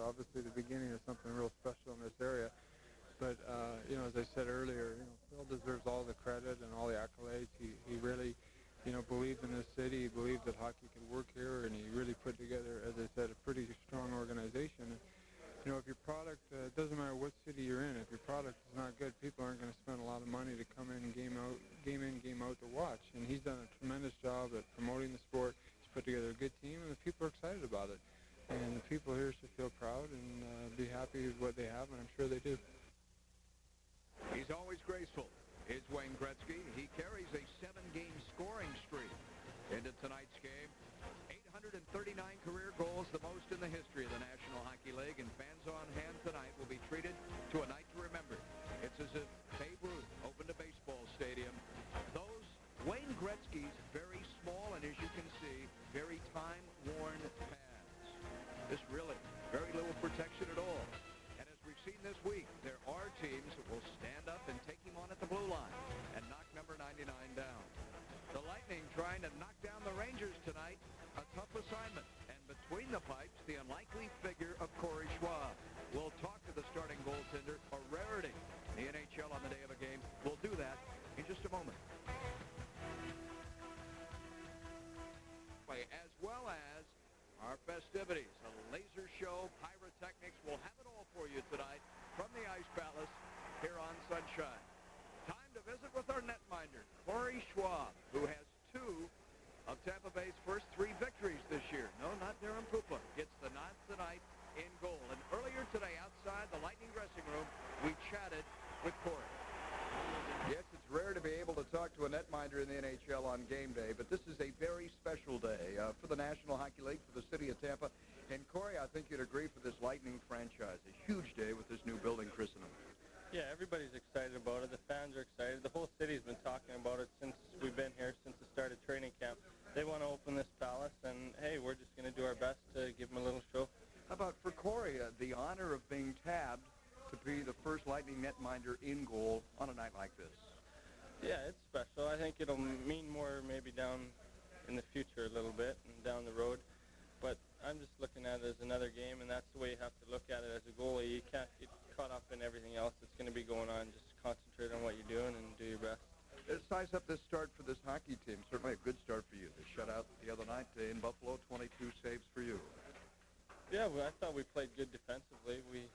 obviously the beginning of something real special in this area. But, as I said earlier, Phil deserves all the credit and all the accolades. He really, believed in this city. He believed that hockey could work here, and he really put together, as I said, a pretty strong organization. And, if your product, it doesn't matter what city you're in, if your product is not good, people aren't going to spend a lot of money to come in, game out to watch. And he's done a tremendous job at promoting the sport. He's put together a good team, and the people are excited about it. And the people here should feel proud and be happy with what they have, and I'm sure they do. He's always graceful. Is Wayne Gretzky. He carries a 7-game scoring streak into tonight's game. 839 career goals, the most in the history of the National Hockey League, and fans on hand tonight will be treated to a night to remember. It's as if Babe Ruth opened a baseball stadium. Those Wayne Gretzky's very small and, as you can see, very time-worn pads. This really very little protection at all. And as we've seen this week, there are teams that will stand up and take him on at the blue line and knock number 99 down. The Lightning trying to knock down the Rangers tonight. A tough assignment. And between the pipes, the unlikely figure of Corey Schwab. We'll talk to the starting goaltender, a rarity in the NHL on the day of a game. We'll do that in just a moment. As well as our festivities, a laser show, pyrotechnics. We'll have it all for you tonight from the Ice Palace here on Sunshine. Time to visit with our netminder, Corey Schwab, who has 2 of Tampa Bay's first 3 victories this year. No, not Darren Pupa. Gets the nod tonight in goal. And earlier today, outside the Lightning dressing room, we chatted with Corey. Yes, it's rare to be able to talk to a netminder in the NHL on game day, but this is a very special day for the National Hockey League, for the city of Tampa. And, Corey, I think you'd agree for this Lightning franchise. A huge day with this new building christening. Yeah, everybody's excited about it. The fans are excited. The whole city's been talking about it since we've been here, since the start of training camp. They want to open this palace, and, hey, we're just going to do our best to give them a little show. How about for Corey, the honor of being tabbed to be the first Lightning netminder in goal on a night like this? Yeah, it's special. I think it'll mean more maybe down in the future a little bit and down the road. But I'm just looking at it as another game, and that's the way you have to look at it as a goalie. You can't get caught up in everything else that's going to be going on. Just concentrate on what you're doing and do your best. Size up this start for this hockey team. Certainly a good start for you. The shutout the other night in Buffalo, 22 saves for you. Yeah, I thought we played good defensively. We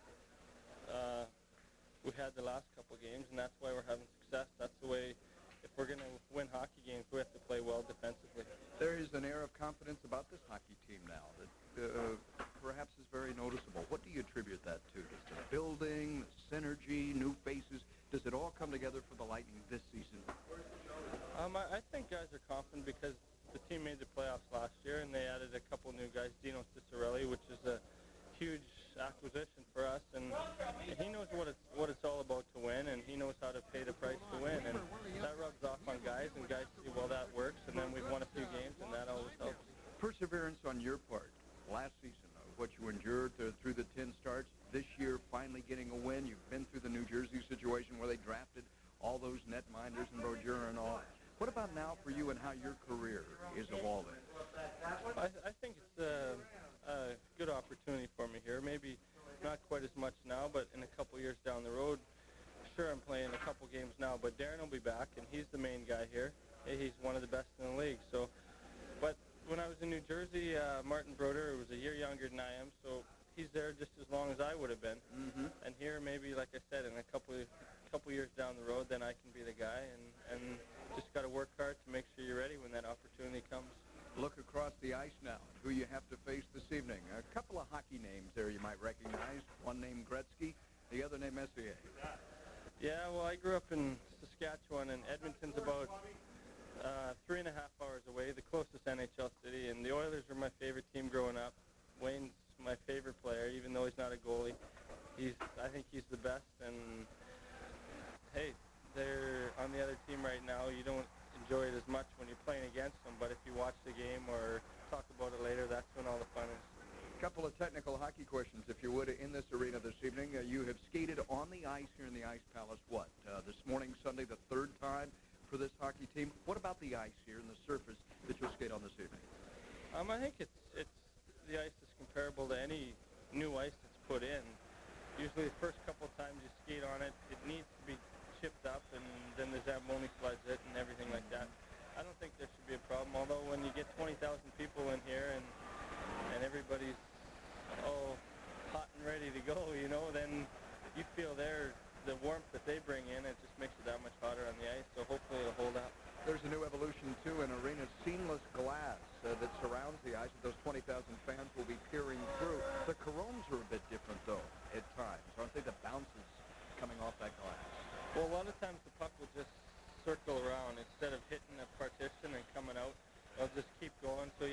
had the last couple games, and that's why we're having success. That's the way, if we're going to win hockey games, we have to play well defensively. There is an air of confidence about this hockey team now that perhaps is very noticeable. What do you attribute that to? Just the building, the synergy, new faces? Does it all come together for the Lightning this season? I think guys are confident because the team made the playoffs last year, and they added a couple new guys, Dino Ciccarelli, which is a huge acquisition for us, and he knows what it's all about to win, and he knows how to pay the price to win, and that rubs off on guys, and guys see, well, that works, and then we've won a few games, and that always helps. Perseverance on your part. Last season, what you endured through the 10 starts. This year, finally getting a win. You've been through the New Jersey situation where they drafted all those netminders and Brodeur and all. What about now for you and how your career is evolving? I think it's a good opportunity for me here. Maybe not quite as much now, but in a couple years down the road, sure, I'm playing a couple games now, but Darren will be back, and he's the main guy here. He's one of the best in the league. So, but when I was in New Jersey, Martin Brodeur was a year younger than I am, so he's there just as long as I would have been. Mm-hmm. And here, maybe, like I said, in a couple years down the road, then I can be the guy, and just got to work hard to make sure you're ready when that opportunity comes. Look across the ice now, who you have to face this evening. A couple of hockey names there you might recognize. One named Gretzky, the other named Messier. Yeah, well, I grew up in Saskatchewan, and Edmonton's about 3.5 hours away, the closest NHL city, and the Oilers were my favorite team growing up. Wayne's my favorite player, even though he's not a goalie. I think he's the best, and hey, they're on the other team right now. You don't enjoy it as much when you're playing against them, but if you watch the game or talk about it later, that's when all the fun is. A couple of technical hockey questions, if you would, in this arena this evening. You have skated on the ice here in the Ice Palace, this morning, Sunday, the 3rd time for this hockey team. What about the ice here and the surface that you'll skate on this evening? I think it's the ice is comparable to any new ice that's basically the first couple of times you skate on it, it needs to be chipped up, and then the Zamboni floods it and everything like that. I don't think there should be a problem, although when you get 20,000 people in here and everybody's all hot and ready to go, you know, then you feel the warmth that they bring in, it just makes it that much hotter on the ice, so hopefully it'll hold up. There's a new evolution, too, in arenas. Seamless glass that surrounds the ice that those 20,000 fans will be peering through. The Caroms are a bit different, though, at times. Aren't they? The bounces coming off that glass. Well, a lot of times the puck will just circle around. Instead of hitting the partition and coming out, it'll just keep going. So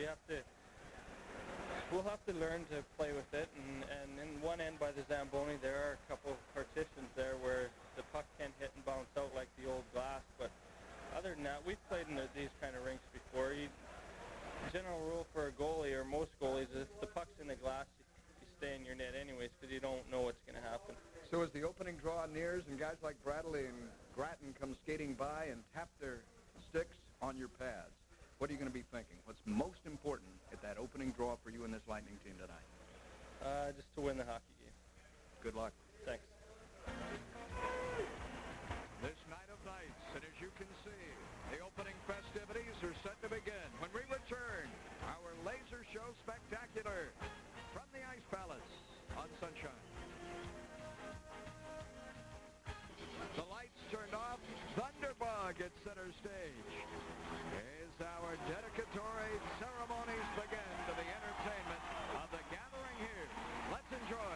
we'll have to learn to play with it. And in one end by the Zamboni, there are a couple of partitions there where the puck can hit and bounce out like the old glass. But other than that, we've played in these kind of rinks before. General rule for a goalie, or most goalies, is if the puck's in the glass, you stay in your net anyways because you don't know what's going to happen. So as the opening draw nears and guys like Bradley and Grattan come skating by and tap their sticks on your pads, what are you going to be thinking? What's most important at that opening draw for you and this Lightning team tonight? Just to win the hockey game. Good luck. Thanks. This night of nights, and as you can see, the opening festivities are set to begin. When we return, our laser show spectacular from the Ice Palace on Sunshine. The lights turned off. Thunderbug at center stage. As our dedicatory ceremonies begin to the entertainment of the gathering here. Let's enjoy.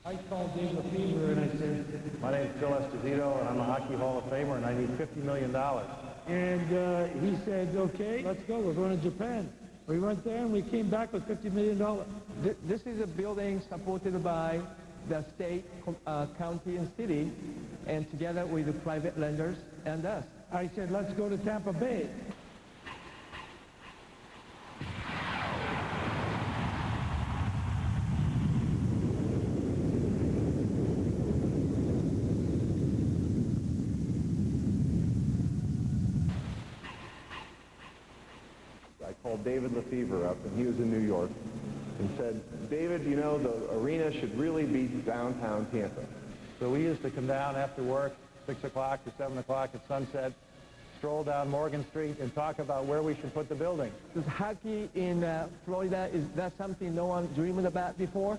I called Dave Lefevre and I said, My name's Phil Esposito, and I'm a Hockey Hall of Famer, and I need $50 million. and he said, okay, let's go. We're going to Japan. We went there and we came back with $50 million. This is a building supported by the state, county, and city, and together with the private lenders and us. I said, let's go to Tampa Bay. I called David Lefevre up, and he was in New York, and said, David, you know, the arena should really be downtown Tampa. So we used to come down after work, 6 o'clock to 7 o'clock at sunset, stroll down Morgan Street and talk about where we should put the building. Because hockey in Florida is that's something no one dreamed about before,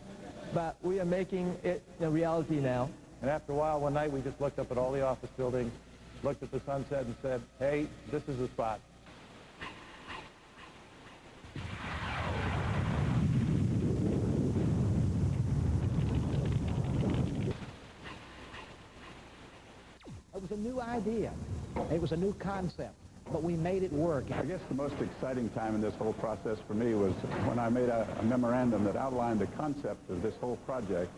but we are making it a reality now. And after a while, one night, we just looked up at all the office buildings, looked at the sunset and said, hey, this is the spot. It was a new idea. It was a new concept, but we made it work. I guess the most exciting time in this whole process for me was when I made a memorandum that outlined the concept of this whole project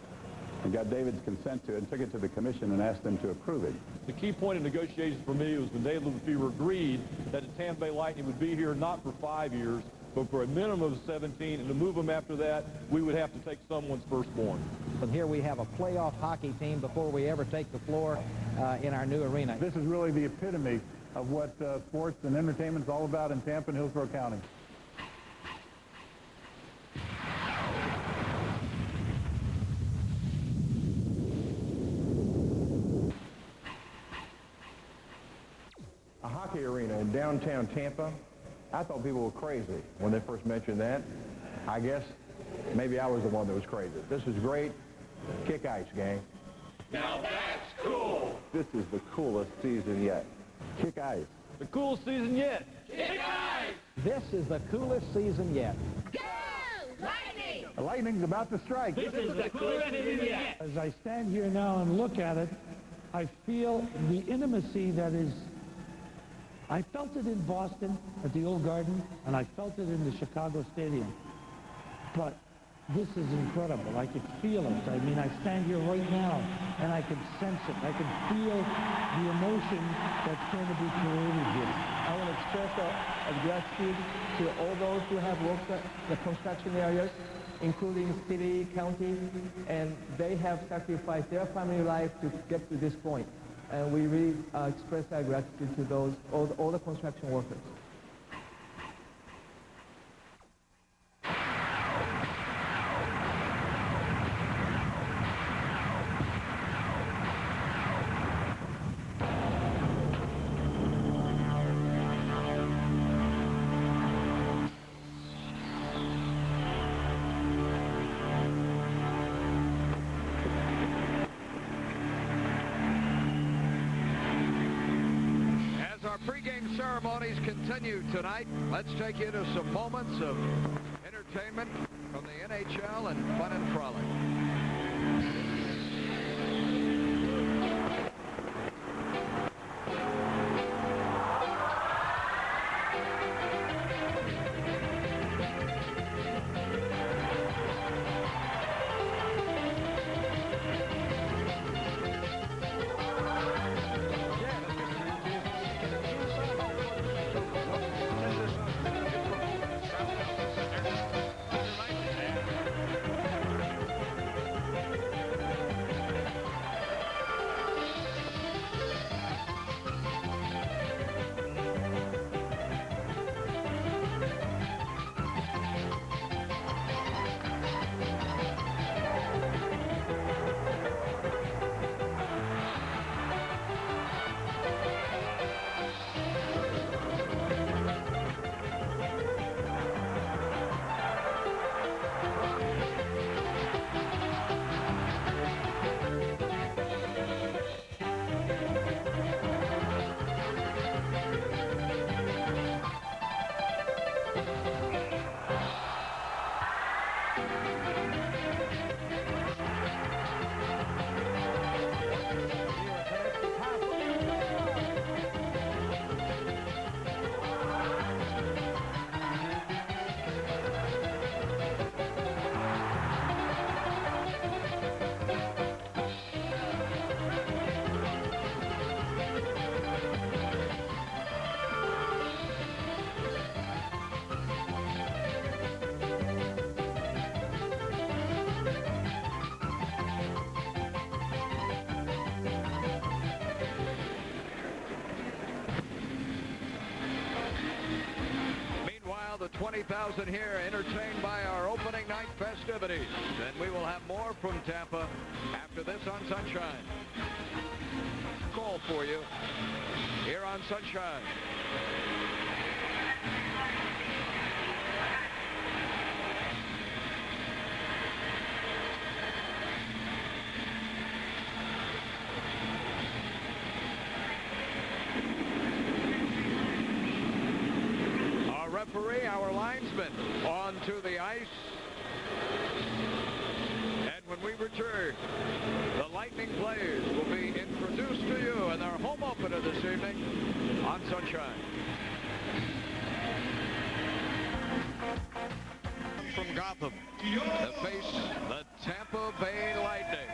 and got David's consent to it and took it to the commission and asked them to approve it. The key point of negotiations for me was when David Lefevre agreed that the Tampa Bay Lightning would be here not for 5 years, but for a minimum of 17, and to move them after that, we would have to take someone's firstborn. And here we have a playoff hockey team before we ever take the floor in our new arena. This is really the epitome of what sports and entertainment is all about in Tampa and Hillsborough County. A hockey arena in downtown Tampa, I thought people were crazy when they first mentioned that. I guess maybe I was the one that was crazy. This is great. Kick ice, gang. Now that's cool! This is the coolest season yet. Kick ice. The coolest season yet. This is the coolest season yet. The Lightning's about to strike. This is the coolest season yet. As I stand here now and look at it, I feel the intimacy that is... I felt it in Boston at the Old Garden, and I felt it in the Chicago Stadium. But this is incredible. I could feel it. I mean, I stand here right now, and I can sense it. I can feel the emotion that's going to be created here. I want to express a gratitude to all those who have worked at the construction areas, including city, county, and they have sacrificed their family life to get to this point. And we really express our gratitude to those, all the construction workers. Pregame ceremonies continue tonight. Let's take you to some moments of entertainment from the NHL and fun and frolic. the 20,000 here entertained by our opening night festivities. And we will have more from Tampa after this on Sunshine. Call for you here on Sunshine. Referee, our linesman, onto the ice. And when we return, the Lightning players will be introduced to you in their home opener this evening on Sunshine. From Gotham to face the Tampa Bay Lightning.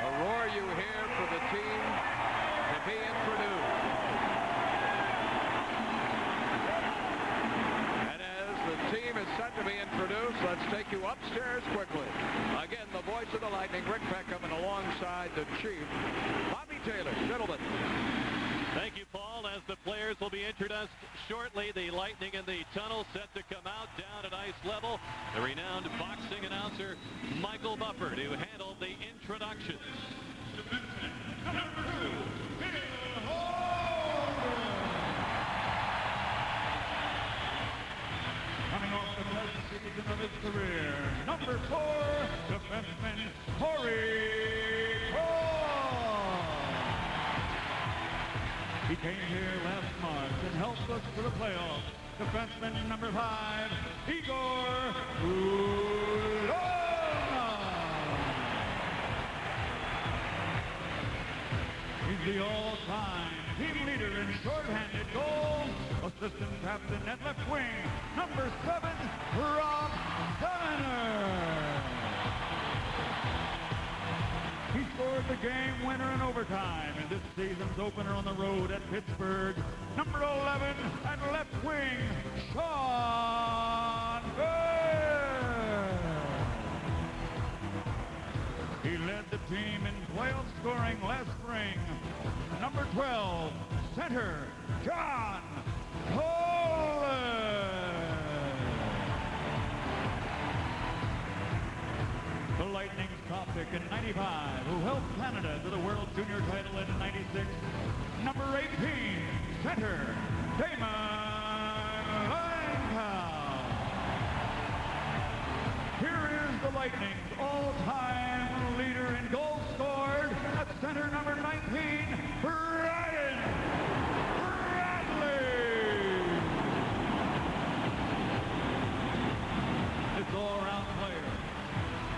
A roar you hear for the team to be introduced. Team is set to be introduced. Let's take you upstairs quickly. Again, the voice of the Lightning, Rick Peckham, and alongside the chief, Bobby Taylor. Gentlemen. Thank you, Paul. As the players will be introduced shortly, the Lightning in the tunnel set to come out down at ice level. The renowned boxing announcer, Michael Buffer, to handle the introductions. Coming off the best season of his career, number 4, defenseman Corey Cross. He came here last March and helped us to the playoffs. Defenseman number 5, Igor Ulona. He's the all-time team leader in shorthanded goals. Assistant captain at left wing, number 7, Rob Donner. He scored the game winner in overtime in this season's opener on the road at Pittsburgh. Number 11 at left wing, Sean Bear. He led the team in playoff scoring last spring. Number 12, center, John the Lightning's top pick in 95, who helped Canada to the World Junior title in 96. Number 18, center, Damon Langkow. Here is the Lightning's all-time leader in goals scored at center, number 19, Brian all-around player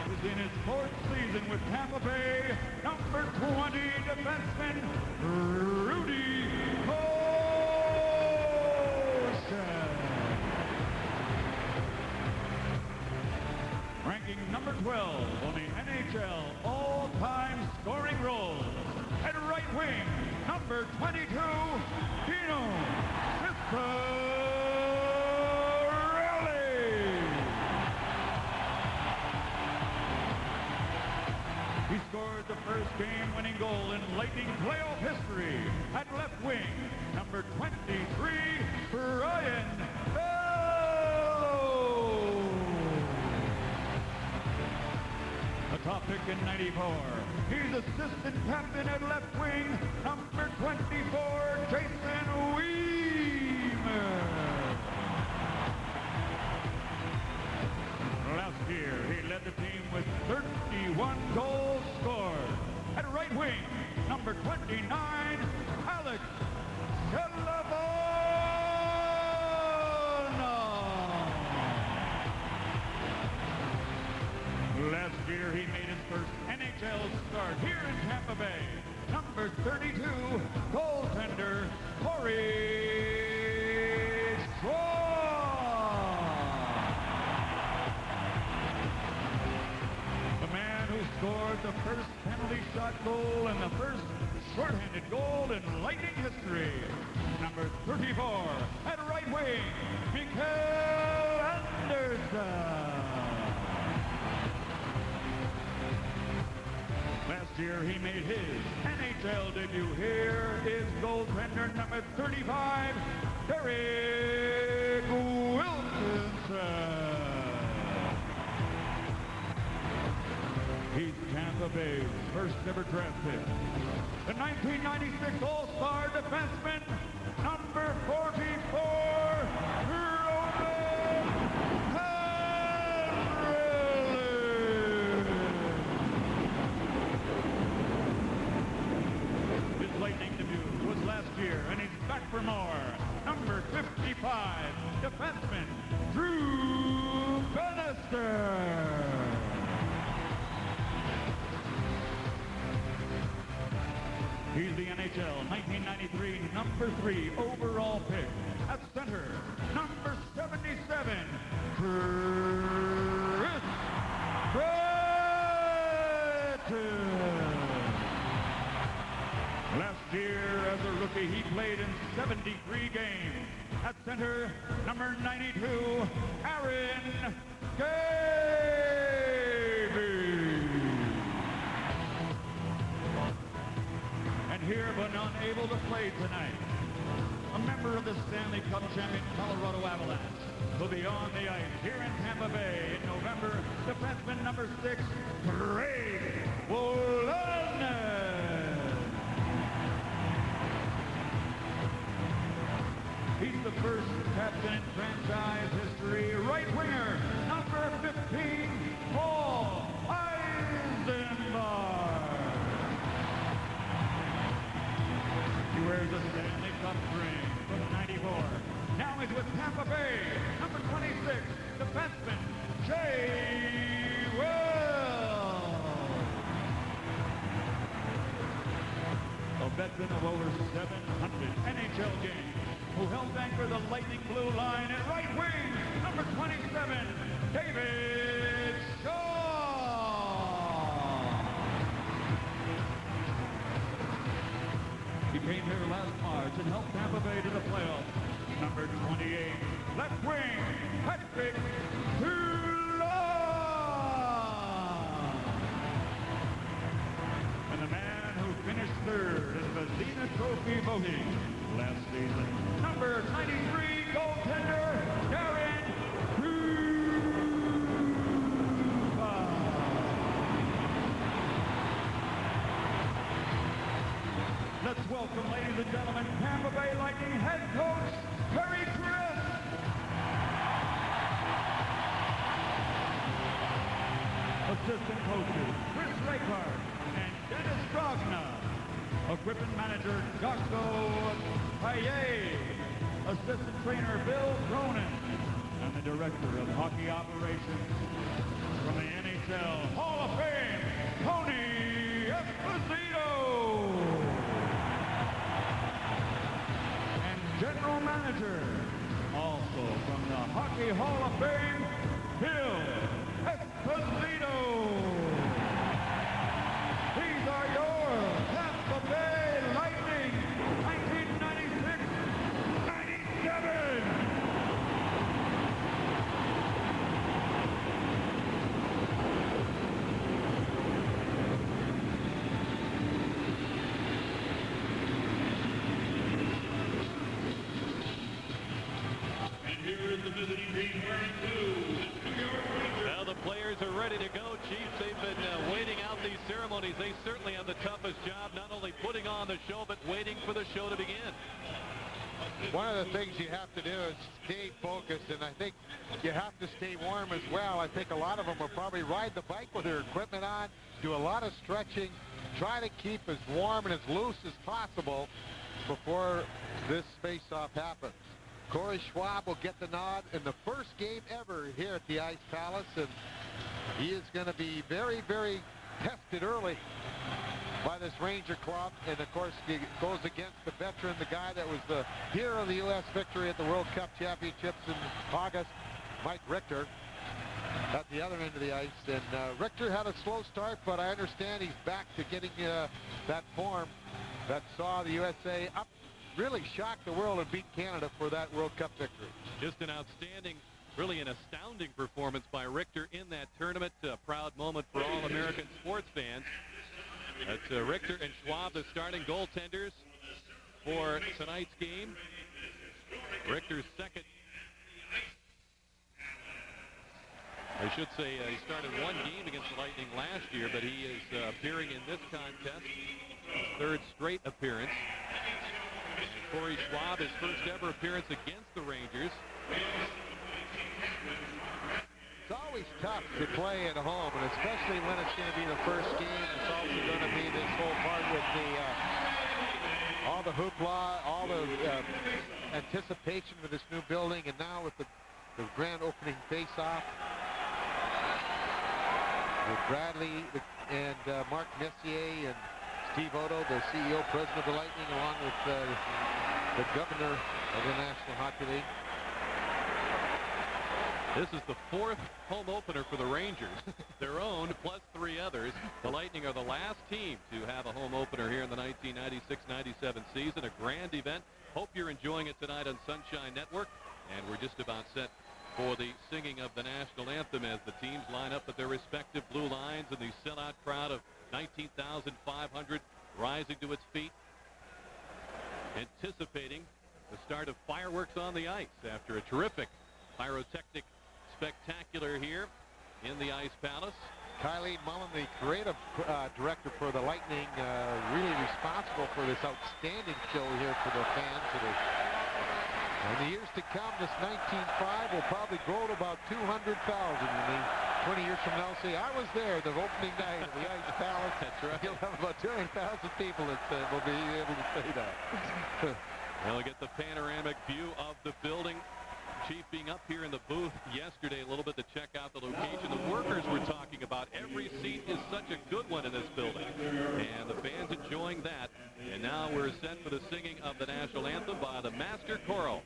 is in his 4th season with Tampa Bay, number 20 defenseman Rudy Koshin. Ranking number 12 on the NHL all-time scoring roll. At right wing, number 22, Dino He scored the first game-winning goal in Lightning playoff history. At left wing, number 23, Brian Bello. A top pick in 94. He's assistant captain at left wing, number 24, Jason Wiemer. Last year, he led the team with 31 goals scored. At right wing, number 29, Alex Calavona. Last year, he made his first NHL start here in Tampa Bay. Number 32, goaltender Corey Cross. The man who scored the first penalty shot goal and the first shorthanded goal in Lightning history. Number 34, at right wing, Mikael Anderson. Last year, he made his NHL debut. Here is goaltender number 35, Derek Bay's first ever draft pick. The 1996 All-Star defenseman, number 44, Roman Henry. His Lightning debut was last year, and he's back for more. Number 55, defenseman, Drew Bannister. He's the NHL 1993 number 3 overall pick. At center, number 77, Chris Breton. Last year, as a rookie, he played in 73 games. At center, number 92, Aaron Gavey. And here, but unable to play tonight, a member of the Stanley Cup champion Colorado Avalanche will be on the ice here in Tampa Bay in November. Defenseman number 6, Craig Wolanin. He's the first captain in franchise history. Right winger, number 15, Paul Eisenbar. He wears a Stanley Cup ring from '94. Now he's with Tampa Bay, number 26, defenseman, Jay Wells. A veteran of over 700 NHL games, who helped anchor the Lightning blue line at right wing, number 27, David Shaw. He came here last March and helped Tampa Bay to the playoffs. Number 28, left wing, Patrick Toulon. And the man who finished third in the Vezina Trophy voting last season, number 93 goaltender, Darren Krupa. Let's welcome, ladies and gentlemen, Tampa Bay Lightning head coach, Terry Chris. Assistant coaches, Chris Rakehart and Dennis Drogna. Equipment manager, Jocko Payet. Assistant trainer, Bill Cronin. And the director of hockey operations from the NHL Hall of Fame, Tony Esposito. And general manager, also from the Hockey Hall of Fame, Bill Esposito. These are your Tampa Bay Lightning 1996-97. And here is the visiting team wearing blue. Now the players are ready to go, Chiefs. They've been waiting out these ceremonies. They certainly have the toughest job, not only putting on the show, but waiting for the show to begin. One of the things you have to do is stay focused, and I think you have to stay warm as well. I think a lot of them will probably ride the bike with their equipment on, do a lot of stretching, try to keep as warm and as loose as possible before this face-off happens. Corey Schwab will get the nod in the first game ever here at the Ice Palace, and he is going to be very, very tested early by this Ranger club. And of course, he goes against the veteran, the guy that was the hero of the U.S. victory at the World Cup Championships in August, Mike Richter, at the other end of the ice. And Richter had a slow start, but I understand he's back to getting that form that saw the USA up, really shocked the world and beat Canada for that World Cup victory. Just an outstanding, really an astounding performance by Richter in that tournament. A proud moment for all American sports fans. That's Richter and Schwab, the starting goaltenders for tonight's game. Richter's second I should say he started one game against the Lightning last year, but he is appearing in this contest, his third straight appearance. And Corey Schwab, his first ever appearance against the Rangers. It's always tough to play at home, and especially when it's going to be the first game. It's also going to be this whole part with the all the hoopla, all the anticipation for this new building, and now with the grand opening face-off with Bradley and Mark Messier and Steve Otto, the CEO, president of the Lightning, along with the governor of the National Hockey League. This is the fourth home opener for the Rangers, their own plus 3 others. The Lightning are the last team to have a home opener here in the 1996-97 season. A grand event. Hope you're enjoying it tonight on Sunshine Network. And we're just about set for the singing of the national anthem as the teams line up at their respective blue lines, and the sellout crowd of 19,500 rising to its feet, anticipating the start of fireworks on the ice after a terrific pyrotechnic spectacular here in the Ice Palace. Kylie Mullen, the creative director for the Lightning, really responsible for this outstanding show here for the fans. In the years to come, this 19.5 will probably grow to about 200,000. And 20 years from now, say, I was there the opening night of the Ice Palace. That's right. You'll have about 200,000 people that will be able to say that. Well, we get the panoramic view of the building. Chief being up here in the booth yesterday a little bit to check out the location. The workers were talking about every seat is such a good one in this building. And the fans enjoying that. And now we're set for the singing of the national anthem by the Master Choral.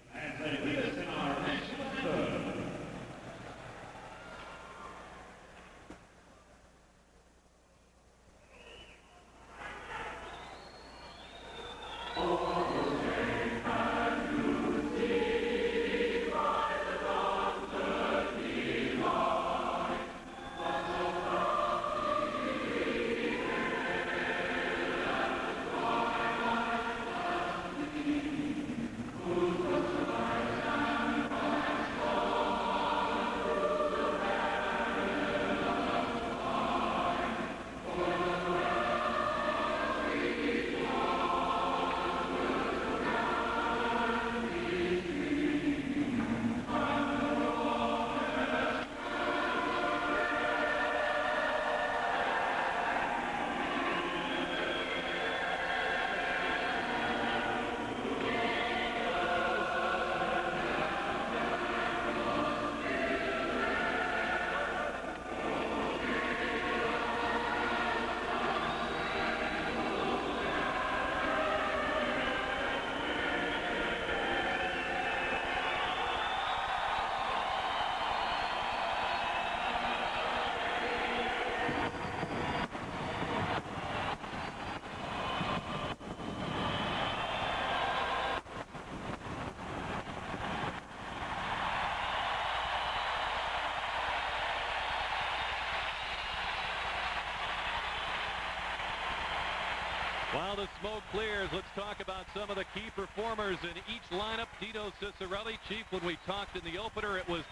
While the smoke clears, let's talk about some of the key performers in each lineup. Dino Ciccarelli, Chief, when we talked in the opener, it was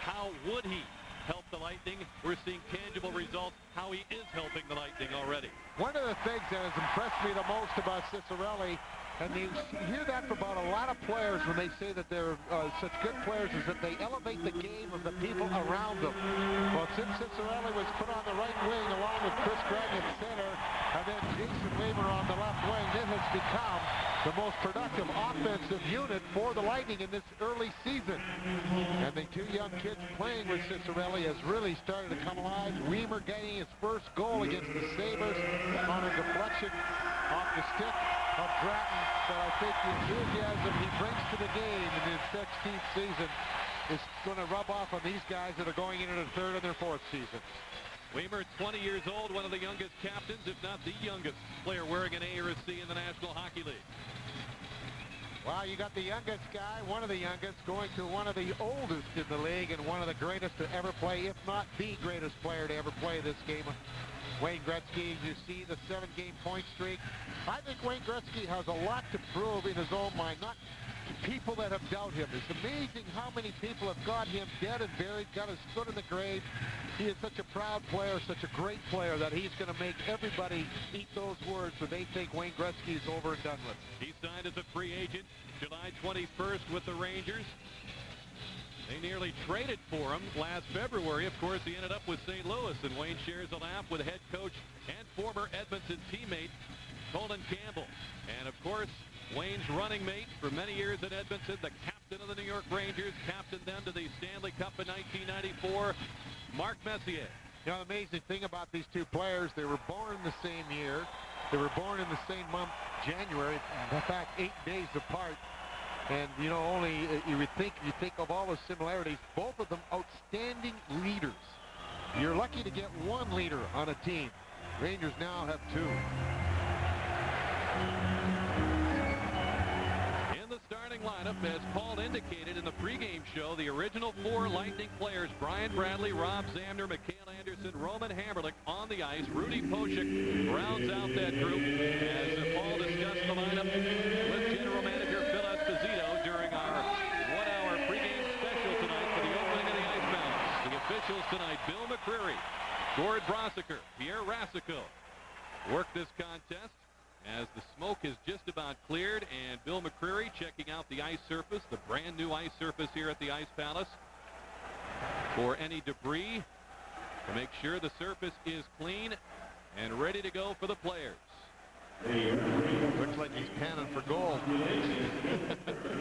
how would he help the Lightning. We're seeing tangible results, how he is helping the Lightning already. One of the things that has impressed me the most about Ciccarelli, and you hear that about a lot of players when they say that they're such good players, is that they elevate the game of the people around them. Well, since Ciccarelli was put on the right wing along with Chris Gregg at center, and then Jason Weber on the left wing, it has become the most productive offensive unit for the Lightning in this early season. And the two young kids playing with Ciccarelli has really started to come alive. Weimer getting his first goal against the Sabres on a deflection off the stick of Gratton. But I think the enthusiasm he brings to the game in his 16th season is going to rub off on these guys that are going into the third and their fourth season. Weimer, 20 years old, one of the youngest captains, if not the youngest player wearing an A or a C in the National Hockey League. Wow, you got the youngest guy, one of the youngest, going to one of the oldest in the league and one of the greatest to ever play, if not the greatest player to ever play this game. Wayne Gretzky, you see the 7-game point streak. I think Wayne Gretzky has a lot to prove in his own mind. Not people that have doubted him. It's amazing how many people have got him dead and buried, got his foot in the grave. He is such a proud player, such a great player, that he's going to make everybody eat those words when they think Wayne Gretzky is over and done with. He signed as a free agent July 21st with the Rangers. They nearly traded for him last February. Of course, he ended up with St. Louis, and Wayne shares a laugh with head coach and former Edmonton teammate Colin Campbell. And, of course, Wayne's running mate for many years at Edmonton, the captain of the New York Rangers, captained them to the Stanley Cup in 1994, Mark Messier. You know, the amazing thing about these two players, they were born the same year. They were born in the same month, January. In fact, 8 days apart. And, you know, only you think of all the similarities, both of them outstanding leaders. You're lucky to get one leader on a team. Rangers now have two. In the starting lineup, as Paul indicated in the pregame show, the original 4 Lightning players, Brian Bradley, Rob Zamner, Mikhail Anderson, Roman Hamrlik on the ice. Rudy Poschek rounds out that group as Paul discussed the lineup with General Manager Phil Esposito during our 1-hour pregame special tonight for the opening of the Ice Balance. The officials tonight, Bill McCreary, Gord Brosiker, Pierre Rasico work this contest as the smoke is just about cleared, and Bill McCreary checking out the ice surface, the brand new ice surface here at the Ice Palace, for any debris to make sure the surface is clean and ready to go for the players. Looks like he's panning for goal.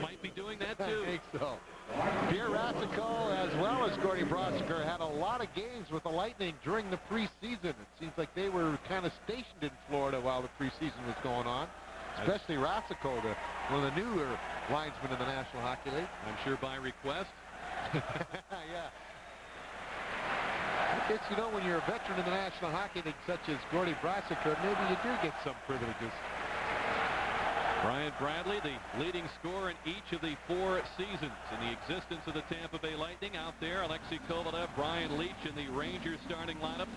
Might be doing that too. I think so. Pierre Rasico, as well as Gordy Brosiker, had a lot of games with the Lightning during the preseason. It seems like they were kind of stationed in Florida while the preseason was going on. Especially Rasico, one of the newer linesmen in the National Hockey League. I'm sure by request. Yeah. I guess, you know, when you're a veteran in the National Hockey League, such as Gordy Brosiker, maybe you do get some privileges. Brian Bradley, the leading scorer in each of the 4 seasons in the existence of the Tampa Bay Lightning. Out there, Alexei Kovalev, Brian Leetch in the Rangers starting lineup.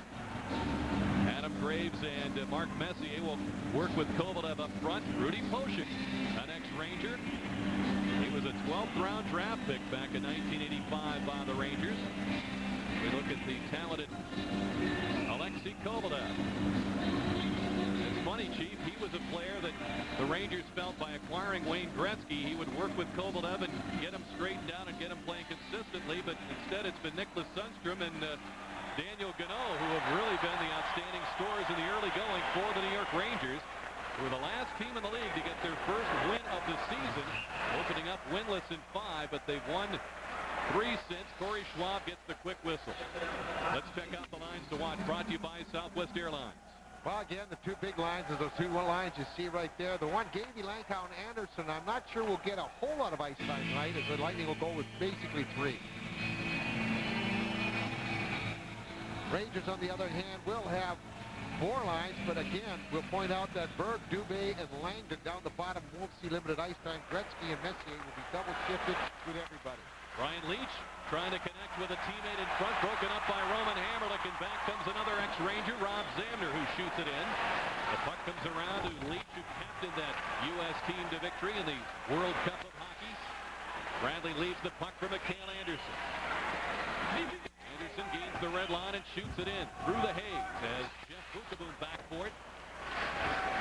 Adam Graves and Mark Messier will work with Kovalev up front. Rudy Poschek, an ex-Ranger. He was a 12th round draft pick back in 1985 by the Rangers. We look at the talented Alexei Kovalev. It's funny, Chief, he was a player that the Rangers felt by acquiring Wayne Gretzky, he would work with Kovalev and get him straightened out and get him playing consistently, but instead it's been Nicholas Sundstrom and Daniel Gano who have really been the outstanding scorers in the early going for the New York Rangers, who are the last team in the league to get their first win of the season, opening up winless in 5, but they've won 3 since. Corey Schwab gets the quick whistle. Let's check out the lines to watch, brought to you by Southwest Airlines. Well, again, the 2 big lines are those 2 lines you see right there. The one, Gavey, Langkow, and Anderson, I'm not sure we'll get a whole lot of ice time tonight, as the Lightning will go with basically 3. Rangers, on the other hand, will have 4 lines, but again, we'll point out that Berg, Dubé, and Langdon down the bottom won't see limited ice time. Gretzky and Messier will be double shifted with everybody. Brian Leetch trying to connect with a teammate in front, broken up by Roman Hamrlik, and back comes another ex-Ranger, Rob Zamner, who shoots it in. The puck comes around to Leetch, who captained that U.S. team to victory in the World Cup of Hockey. Bradley leaves the puck for Mikhail Anderson. Anderson gains the red line and shoots it in through the haze as Jeff Bukaboom back for it.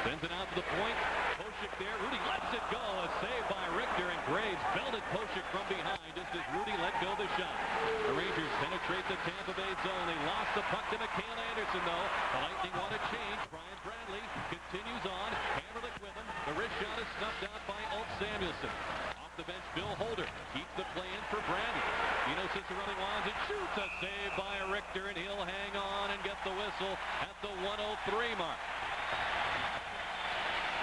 Sends it out to the point. Poschek there. Rudy lets it go. A save by Richter, and Graves belted Poschek from behind just as Rudy let go the shot. The Rangers penetrate the Tampa Bay zone. They lost the puck to Mikhail Anderson, though. The Lightning want to change. Brian Bradley continues on. Hamrlik with him. The wrist shot is snuffed out by Ulf Samuelsson. Off the bench, Bill Holder keeps the play in for Bradley. Dino Ciccarelli winds and shoots. A save by Richter, and he'll hang on and get the whistle at the 1:03 mark.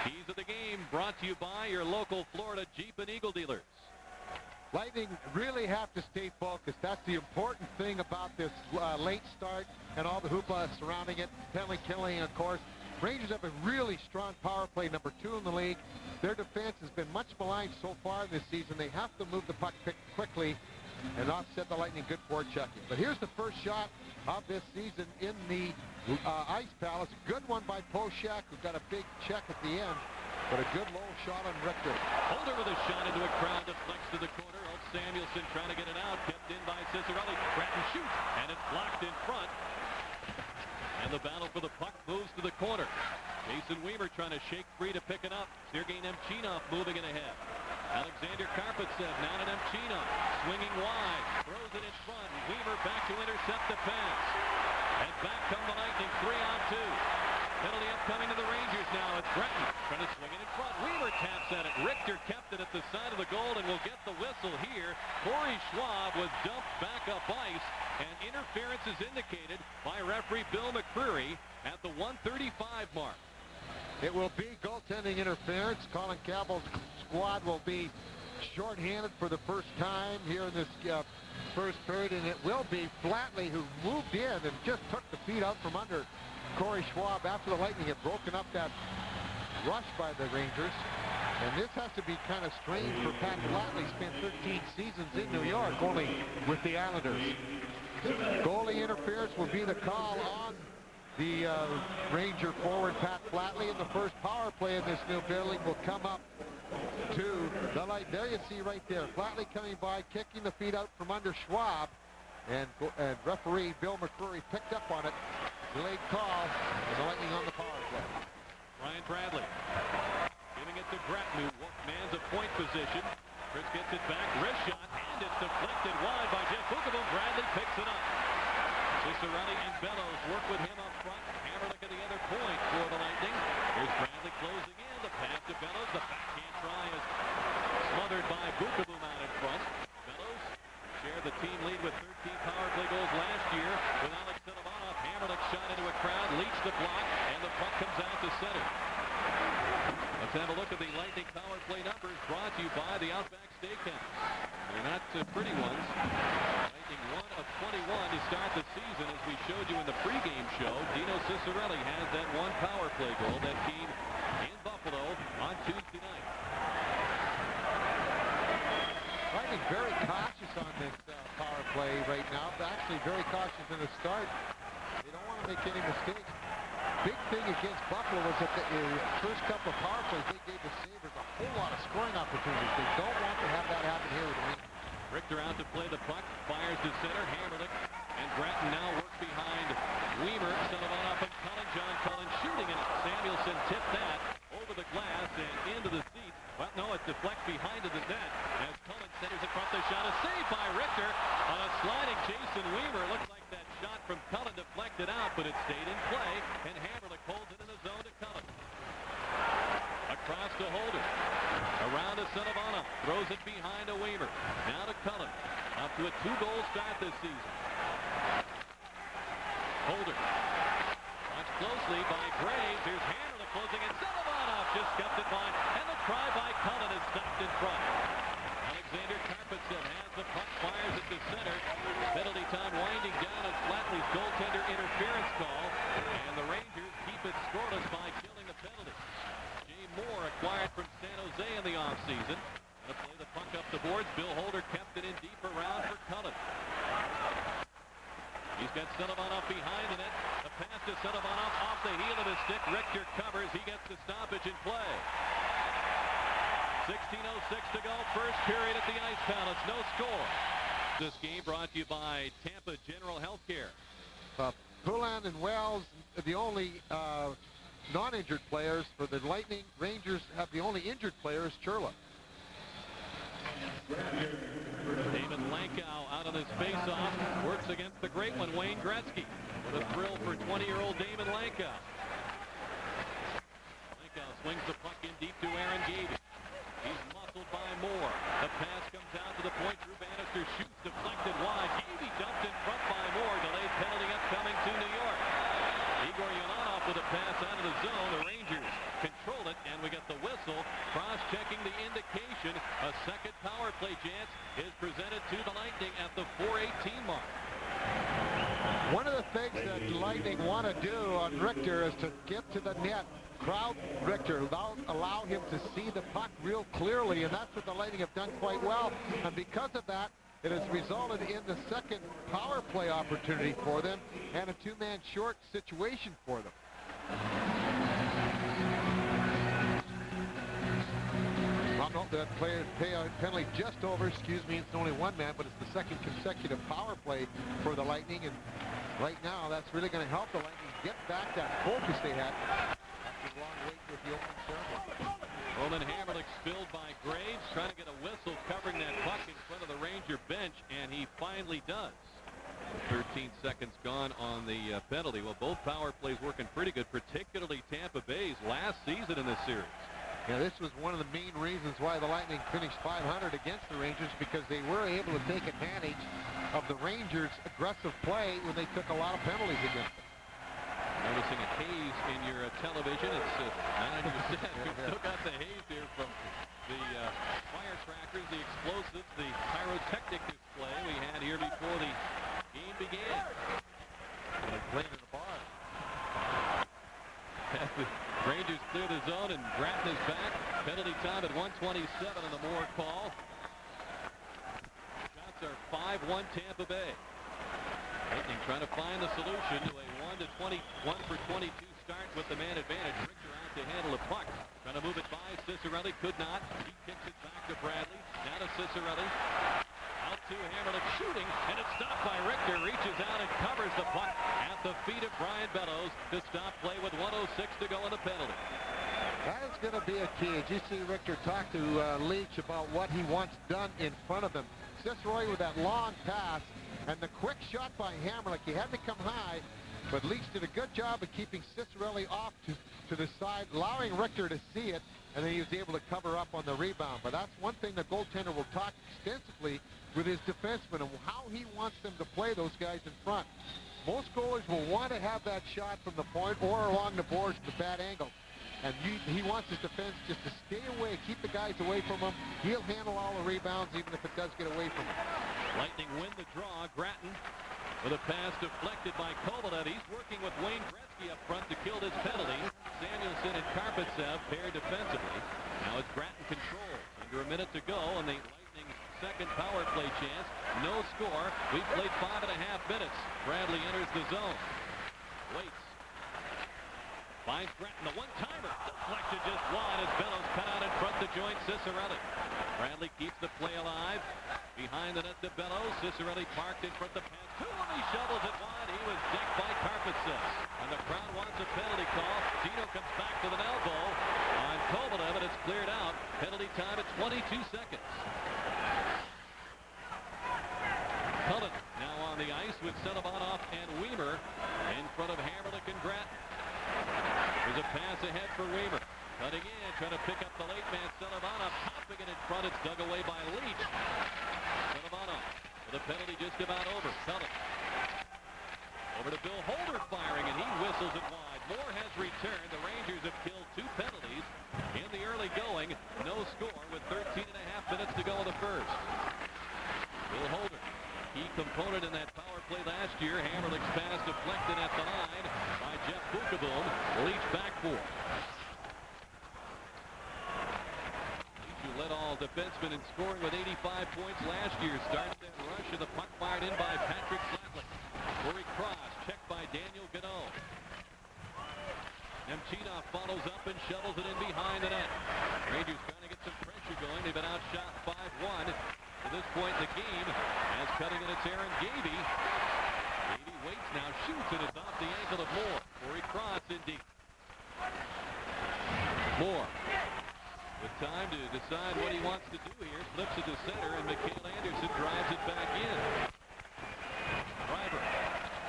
Keys of the game brought to you by your local Florida Jeep and Eagle dealers. Lightning really have to stay focused. That's the important thing about this late start and all the hoopla surrounding it. Penalty killing, of course. Rangers have a really strong power play, number 2 in the league. Their defense has been much maligned so far this season. They have to move the puck quickly and offset the Lightning good forechecking. But here's the first shot of this season in the Ice Palace. Good one by Poschek, who got a big check at the end. but a good low shot on Richter. Holder with a shot into a crowd, deflects to the corner. Ulf Samuelsson trying to get it out, kept in by Cicerelli. Grattan shoots, and it's blocked in front. And the battle for the puck moves to the corner. Jason Weimer trying to shake free to pick it up. Sergei Nemchinov moving it ahead. Alexander Karpatsev now to Nemchinov. Swinging wide. Throws it in front. Weimer back to intercept the pass. And back come the Lightning, 3-on-2. Penalty upcoming to the Rangers now. It's Grattan trying to swing it in front. Weimer taps at it. Richter kept it at the side of the goal and will get the whistle here. Corey Schwab was dumped back up ice, and interference is indicated by referee Bill McCreary at the 1:35 mark. It will be goaltending interference. Colin Campbell's squad will be shorthanded for the first time here in this first period, and it will be Flatley, who moved in and just took the feet out from under Corey Schwab after the Lightning had broken up that rush by the Rangers. And this has to be kind of strange for Pat Flatley. Spent 13 seasons in New York, only with the Islanders. Goalie interference will be the call on the Ranger forward Pat Flatley, and the first power play in this new building will come up to the light. There you see right there, Flatley coming by, kicking the feet out from under Schwab, and referee Bill McCreary picked up on it. Delayed call, and the Lightning on the power play. Ryan Bradley giving it to Grattan, who mans a point position. Chris gets it back, wrist shot, and it's deflected wide by Jeff Bukabo. Bradley picks it up. Cicerelli and Bellows work with him up front. Hammerlick at the other point for the Lightning. Here's Bradley closing in. The pass to Bellows. The backhand try is smothered by Bukabo out in front. Bellows shared the team lead with 13 power play goals last year with Alex Senobanov. Hammerlick shot into a crowd, leached the block, and the puck comes out to center. Let's have a look at the Lightning power play numbers brought to you by the Outback Steakhouse. They're not pretty ones. Lightning 1 of 21 to start the season. As we showed you in the pregame show, Dino Cicerelli has that one power play goal that came in Buffalo on Tuesday night. Lightning very cautious on this power play right now. Actually very cautious in the start. They don't want to make any mistakes. Big thing against Buffalo was that the first couple of power plays they gave the Sabres a whole lot of scoring opportunities. They don't want to have that happen here with the Rangers. Richter out to play the puck, fires to center. Hammerlick and Grattan now work behind Weimer. Senobanov and Cullen. John Cullen shooting, and Samuelsson tipped that over the glass and into the seats. Well, no, it deflects behind the net as Cullen centers it front. The shot is saved by Richter on a sliding Jason Weimer. Looks like that shot from Cullen deflected out, but it stayed in play, and Hammerlick holds it in the zone to Cullen. Across to Holder. Around to Senobanov. Throws it behind to Weimer. Now to Cullen. Up to a 2-goal start this season. Holder. Watched closely by Graves. Here's Hammerlick closing in. Senobanov just kept it by. And the try by Cullen is stopped in front. Alexander Karpatsev has the puck, fires it to center. Penalty time winding down as Flatley's goaltender interference call. And the Rangers keep it scoreless by killing the penalty. Jay Moore acquired from San Jose in the offseason. Going to play the puck up the boards. Bill Holder kept it in deep around for Cullen. He's got Senobanov behind the net. The pass to Senobanov off the heel of his stick. Richter covers. He gets the stoppage in play. 16:06 to go. First period at the Ice Palace. No score. This game brought to you by Tampa General Healthcare. Poulin and Wells are the only non-injured players for the Lightning. Rangers have the only injured player is Churla. David Lankow out on his face-off. Works against the great one, Wayne Gretzky. What a thrill for 20-year-old David Lankow. Lankow swings the puck in deep to Aaron Gavey. He's muscled by Moore. The pass comes out to the point. Drew Bannister shoots, deflected wide. Gavey dumped in front by Moore. Delayed penalty upcoming to New York. Igor Yanonov with a pass out of the zone. The Rangers control it, and we get the whistle. Cross-checking the indication. A second power play chance is presented to the Lightning at the 4:18 mark. One of the things that the Lightning want to do on Richter is to get to the net, crowd Richter, allow him to see the puck real clearly, and that's what the Lightning have done quite well. And because of that, it has resulted in the second power play opportunity for them and a two-man short situation for them. no, that penalty just over, excuse me, it's only one man, but it's the second consecutive power play for the Lightning, and right now that's really going to help the Lightning get back that focus they had after a long wait with the opening ceremony. Roman Hamrlik spilled by Graves, trying to get a whistle covering that puck in front of the Ranger bench, and he finally does. 13 seconds gone on the penalty. Well, both power plays working pretty good, particularly Tampa Bay's last season in this series. Yeah, this was one of the main reasons why the Lightning finished .500 against the Rangers, because they were able to take advantage of the Rangers' aggressive play when they took a lot of penalties against them. Noticing a haze in your television. It's 90%. We've still got the haze here from the firecrackers, the explosives, the pyrotechnic display we had here before the game began. Like playing in a bar. The Rangers clear the zone, and Gratton is back. Penalty time at 1:27 on the Moore call. Shots are 5-1 Tampa Bay. Lightning trying to find the solution to a 1-for-22 start with the man advantage. Richter out to handle the puck. Trying to move it by Ciccarelli. Could not. He kicks it back to Bradley. Now to Ciccarelli. Out to Hamrlik shooting, and it's stopped by Richter. Reaches out and covers the puck at the feet of Brian Bellows to stop play with 1:06 to go in the penalty. That is going to be a key. As you see Richter talk to Leach about what he wants done in front of him. Ciccarelli with that long pass and the quick shot by Hamrlik. He had to come high, but Leach did a good job of keeping Ciccarelli off to the side, allowing Richter to see it, and then he was able to cover up on the rebound. But that's one thing the goaltender will talk extensively with his defenseman and how he wants them to play those guys in front. Most goalies will want to have that shot from the point or along the boards at the bad angle. And he wants his defense just to stay away, keep the guys away from him. He'll handle all the rebounds even if it does get away from him. Lightning win the draw. Gratton with a pass deflected by Kovalev. He's working with Wayne Gretzky up front to kill this penalty. Samuelson and Karpatsev paired defensively. Now it's Gratton control. Under a minute to go, and the Lightning second power play chance. No score. We've played 5.5 minutes. Bradley enters the zone. Waits. Finds Gratton, the one-timer. Deflected just wide as Bellows cut out in front to join Ciccarelli. Bradley keeps the play alive. Behind the net to Bellows. Ciccarelli parked in front of the pass. He shovels it wide. He was decked by Karpatsev. And the crowd wants a penalty call. Gino comes back with an elbow on Kovalev, and it's cleared out. Penalty time at 22 seconds. Cullen now on the ice with Selivanov and Weimer in front of Hamrlik and Gratton. There's a pass ahead for Weimer. Cutting in, trying to pick up the late man, Selivanov. Popping it in front. It's dug away by Leach. Selivanov with a penalty just about over. Cullen. Over to Bill Holder firing, and he whistles it wide. Moore has returned. The Rangers have killed 2 penalties in the early going. No score with 13.5 minutes to go in the first. Bill Holder, key component in that power play last year. Hammerlik's pass deflected at the line by Jeff Bucheboom. Leach back for. Leach, who led all defensemen in scoring with 85 points last year, starts that rush, and the puck fired in by Patrick Flatley. Corey Cross, checked by Daniel Gano. Nemchinov follows up and shovels it in behind the net. Rangers trying to get some pressure going. They've been outshot 5-1 to this point in the game. As cutting it, it's Aaron Gavey. Gavey waits now, shoots, and it's off the ankle of Moore. Corey Cross in deep. Moore with time to decide what he wants to do here. Flips it to center, and Mikhail Anderson drives it back in. Driver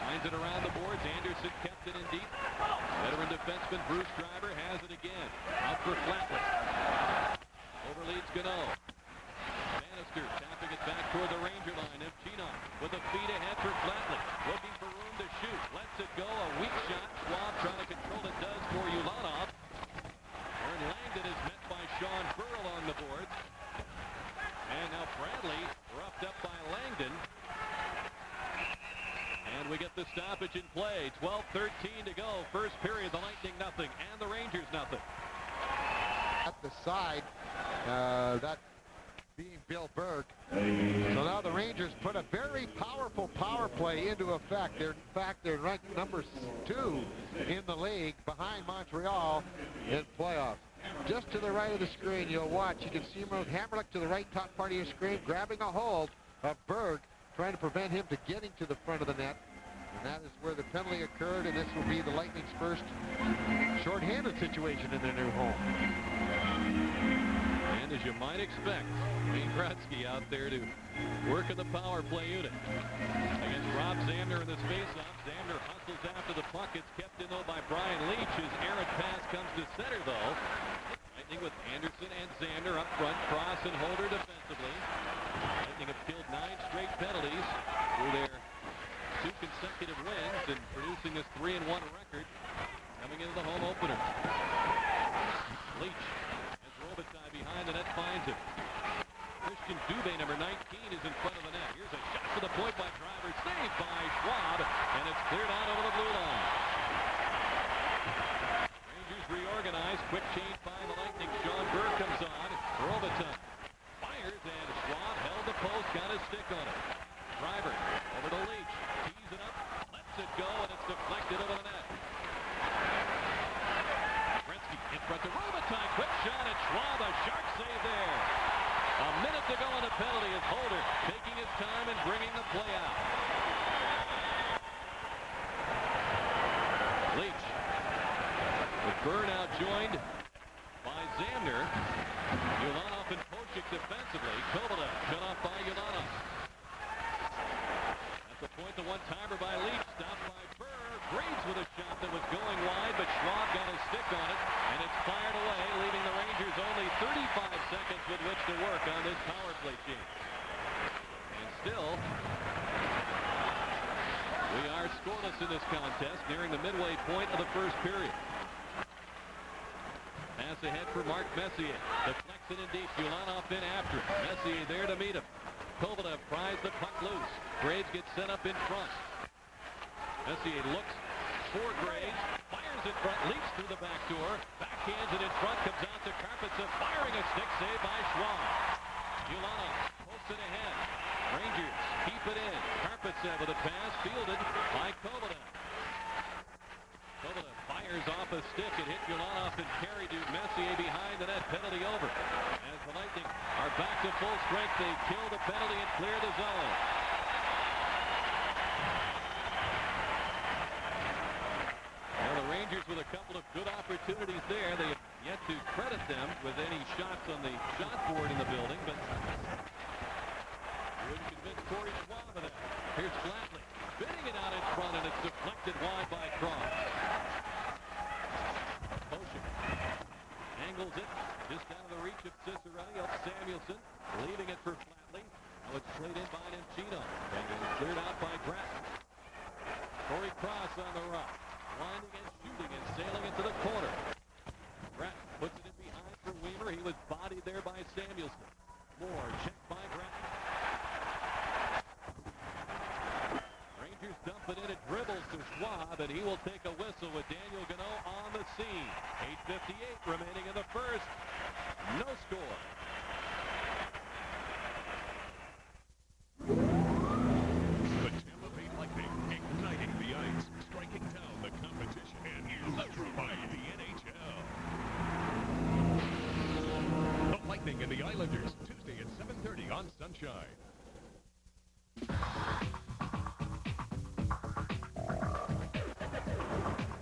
finds it around the boards. Anderson kept it in deep. Veteran defenseman Bruce Driver has it again. Out for Flatley. Overleads Gano. Bannister tapping it back toward the Ranger line. Nemchinov with a feed ahead for Flatley. Looking for room to shoot. Lets it go. A weak shot. Schwab trying to control it. Does for Ulanov. Aaron Langdon is met by Sean Burrell on the boards. And now Bradley roughed up by Langdon. And we get the stoppage in play. 12:13 to go. First period, the Lightning nothing, and the Rangers nothing. At the side, that being Bill Berg. So now the Rangers put a very powerful power play into effect. In fact, they're ranked number 2 in the league behind Montreal in playoffs. just to the right of the screen. You'll watch. You can see him around Hammerlick to the right top part of your screen, grabbing a hold of Berg, trying to prevent him to getting to the front of the net. And that is where the penalty occurred, and this will be the Lightning's first shorthanded situation in their new home. And as you might expect, Wayne Gretzky out there to work in the power play unit. Against Rob Zamner in this faceoff. Zamner hustles after the puck. It's kept in, though, by Brian Leach. His errant pass comes to center, though. Lightning with Anderson and Zamner up front. Cross and Holder defensively. Lightning have killed 9 straight penalties through their 2 consecutive wins and producing this 3-1 record coming into the home opener. Leach has Robitaille behind the net, finds him. Christian Dubé, number 19, is in front of the net. Here's a shot to the point by Driver, saved by Schwab, and it's cleared out over the blue line. Rangers reorganize, quick change by the Lightning. Sean Burr comes on. Robitaille fires, and Schwab held the post, got his stick on it. Driver over to Leach, tees it up, lets it go, and it's deflected over the net. Gretzky in front to Robitaille, quick shot at Schwab, a sharp save there. A minute to go on the penalty as Holder taking his time and bringing the play out. Leach with Burr now joined by Zamner. Ulanov and Pochik defensively. Kovalev cut off by Ulanov. At the point, the one-timer by Leach, stopped by Burr. Graves with a shot that was going wide, but Schwab got his stick on it, and it's fired away, leaving the Rangers only 35 seconds with which to work on this power play team. And still, we are scoreless in this contest, nearing the midway point of the first period. Pass ahead for Mark Messier. Deflects it in deep. Ulanov in after him. Messier there to meet him. Kovalev pries the puck loose. Graves gets set up in front. Messier looks for Graves, fires in front, leaps through the back door, backhands it in front, comes out to Karpatsev, firing a stick, saved by Schwab. Ulanov posts it ahead. Rangers keep it in. Karpatsev with a pass, fielded by Kovalev. Kovalev fires off a stick. It hit Ulanov and carried to Messier behind the net. Penalty over. As the Lightning are back to full strength, they kill the penalty and clear the zone. Rangers with a couple of good opportunities there. They have yet to credit them with any shots on the shot board in the building, but wouldn't convince Corey Schwab of that. Here's Flatley spinning it out in front, and it's deflected wide by Cross. Pochik angles it just out of the reach of Cicerelli. Up Samuelson, leaving it for Flatley. Now it's played in by Nencino, and it's cleared out by Gratton. Corey Cross on the run. Winding and shooting and sailing into the corner. Gratton puts it in behind for Weaver. He was bodied there by Samuelson. Moore checked by Gratton. Rangers dump it in. It dribbles to Schwab, and he will take a whistle with Daniel Gano on the scene. 8:58 remaining in the first. No score. The Tampa Bay Lightning igniting the ice, striking down the competition and electrifying the NHL. The Lightning and the Islanders, Tuesday at 7:30 on Sunshine.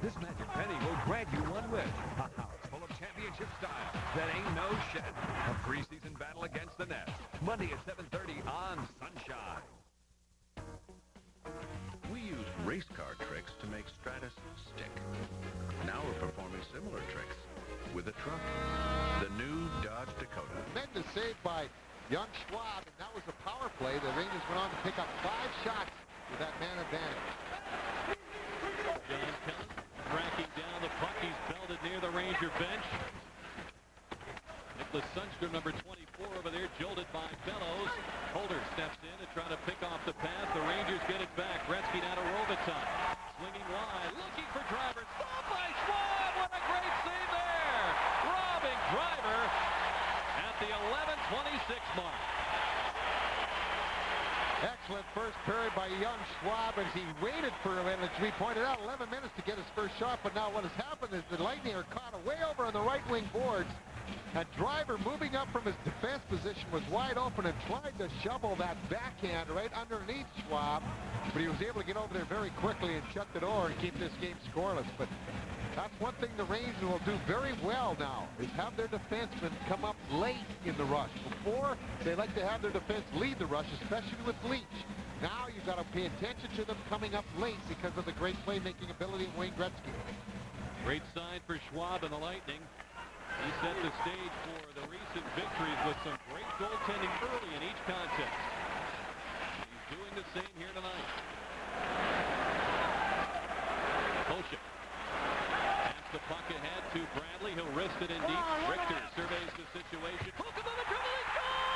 This Magic Penny will grab you one wish. A house full of championship style that ain't no shit. A preseason battle against the Nets. Monday at 7:30 on Sunshine. We use race car tricks to make Stratus stick. Now we're performing similar tricks with a truck. The new Dodge Dakota. Tremendous save by young Schwab, and that was a power play. The Rangers went on to pick up 5 shots with that man advantage. John Kelly tracking down the puck. He's belted near the Ranger bench. Nicholas Sundstrom, number 24 over there, jolted by Bellows. Holder steps in to try to pick off the pass. The Rangers get it back. Gretzky now to Robitaille. Swinging wide, looking for Driver. Stopped by Schwab. What a great save there. Robbing Driver at the 11:26 mark. Excellent first period by young Schwab as he waited for, as we pointed out, 11 minutes to get his first shot. But now what has happened is the Lightning are caught way over on the right wing boards. And Driver, moving up from his defense position, was wide open and tried to shovel that backhand right underneath Schwab. But he was able to get over there very quickly and shut the door and keep this game scoreless. But that's one thing the Rangers will do very well now, is have their defensemen come up late in the rush. Before, they like to have their defense lead the rush, especially with Leach. Now you've got to pay attention to them coming up late because of the great playmaking ability of Wayne Gretzky. Great sign for Schwab and the Lightning. He set the stage for the recent victories with some great goaltending early in each contest. He's doing the same here tonight. Kolchak. The puck ahead to Bradley. He'll wrist it in deep. Richter surveys the situation. Hook him on the dribble and score!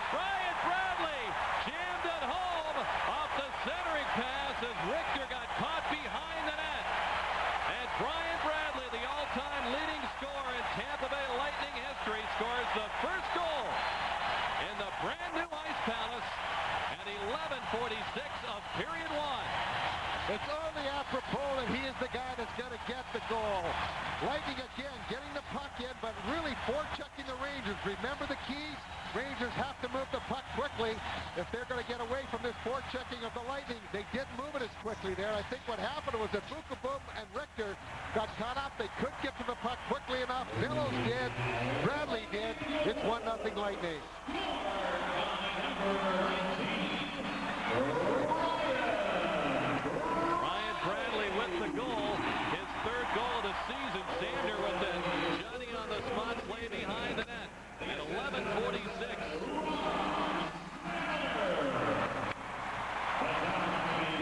Brian Bradley jammed it home off the centering pass as Richter got caught behind the net. And Brian Bradley, the all-time leading scorer in Tampa Bay Lightning history, scores the first goal in the brand new Ice Palace at 11:46 of period one. It's only apropos that he is the guy that's going to get the goal. Lightning again getting the puck in, but really forechecking the Rangers. Remember the keys? Rangers have to move the puck quickly if they're going to get away from this forechecking of the Lightning. They didn't move it as quickly there. I think what happened was that Bukaboom and Richter got caught up. They couldn't get to the puck quickly enough. Billows did. Bradley did. It's 1-0 Lightning. The goal, his third goal of the season. Sander with the Johnny on the spot play behind the net at 11:46.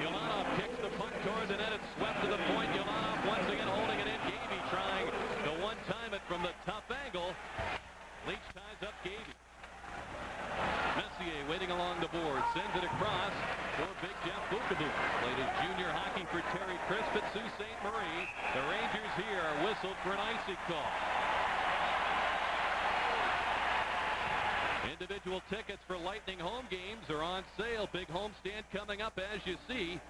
Yulanov kicks the puck toward the net. It's swept to the point. Yulanov once again holding it in. Gavey trying to one-time it from the tough angle. Leach ties up Gavey. Messier waiting along the board, sends it across for Big Jeff Bukaboom. Played his junior hockey for Terry Crisp at Sault Ste. Marie. The Rangers here are whistled for an icy call. Individual tickets for Lightning home games are on sale. Big homestand coming up as you see.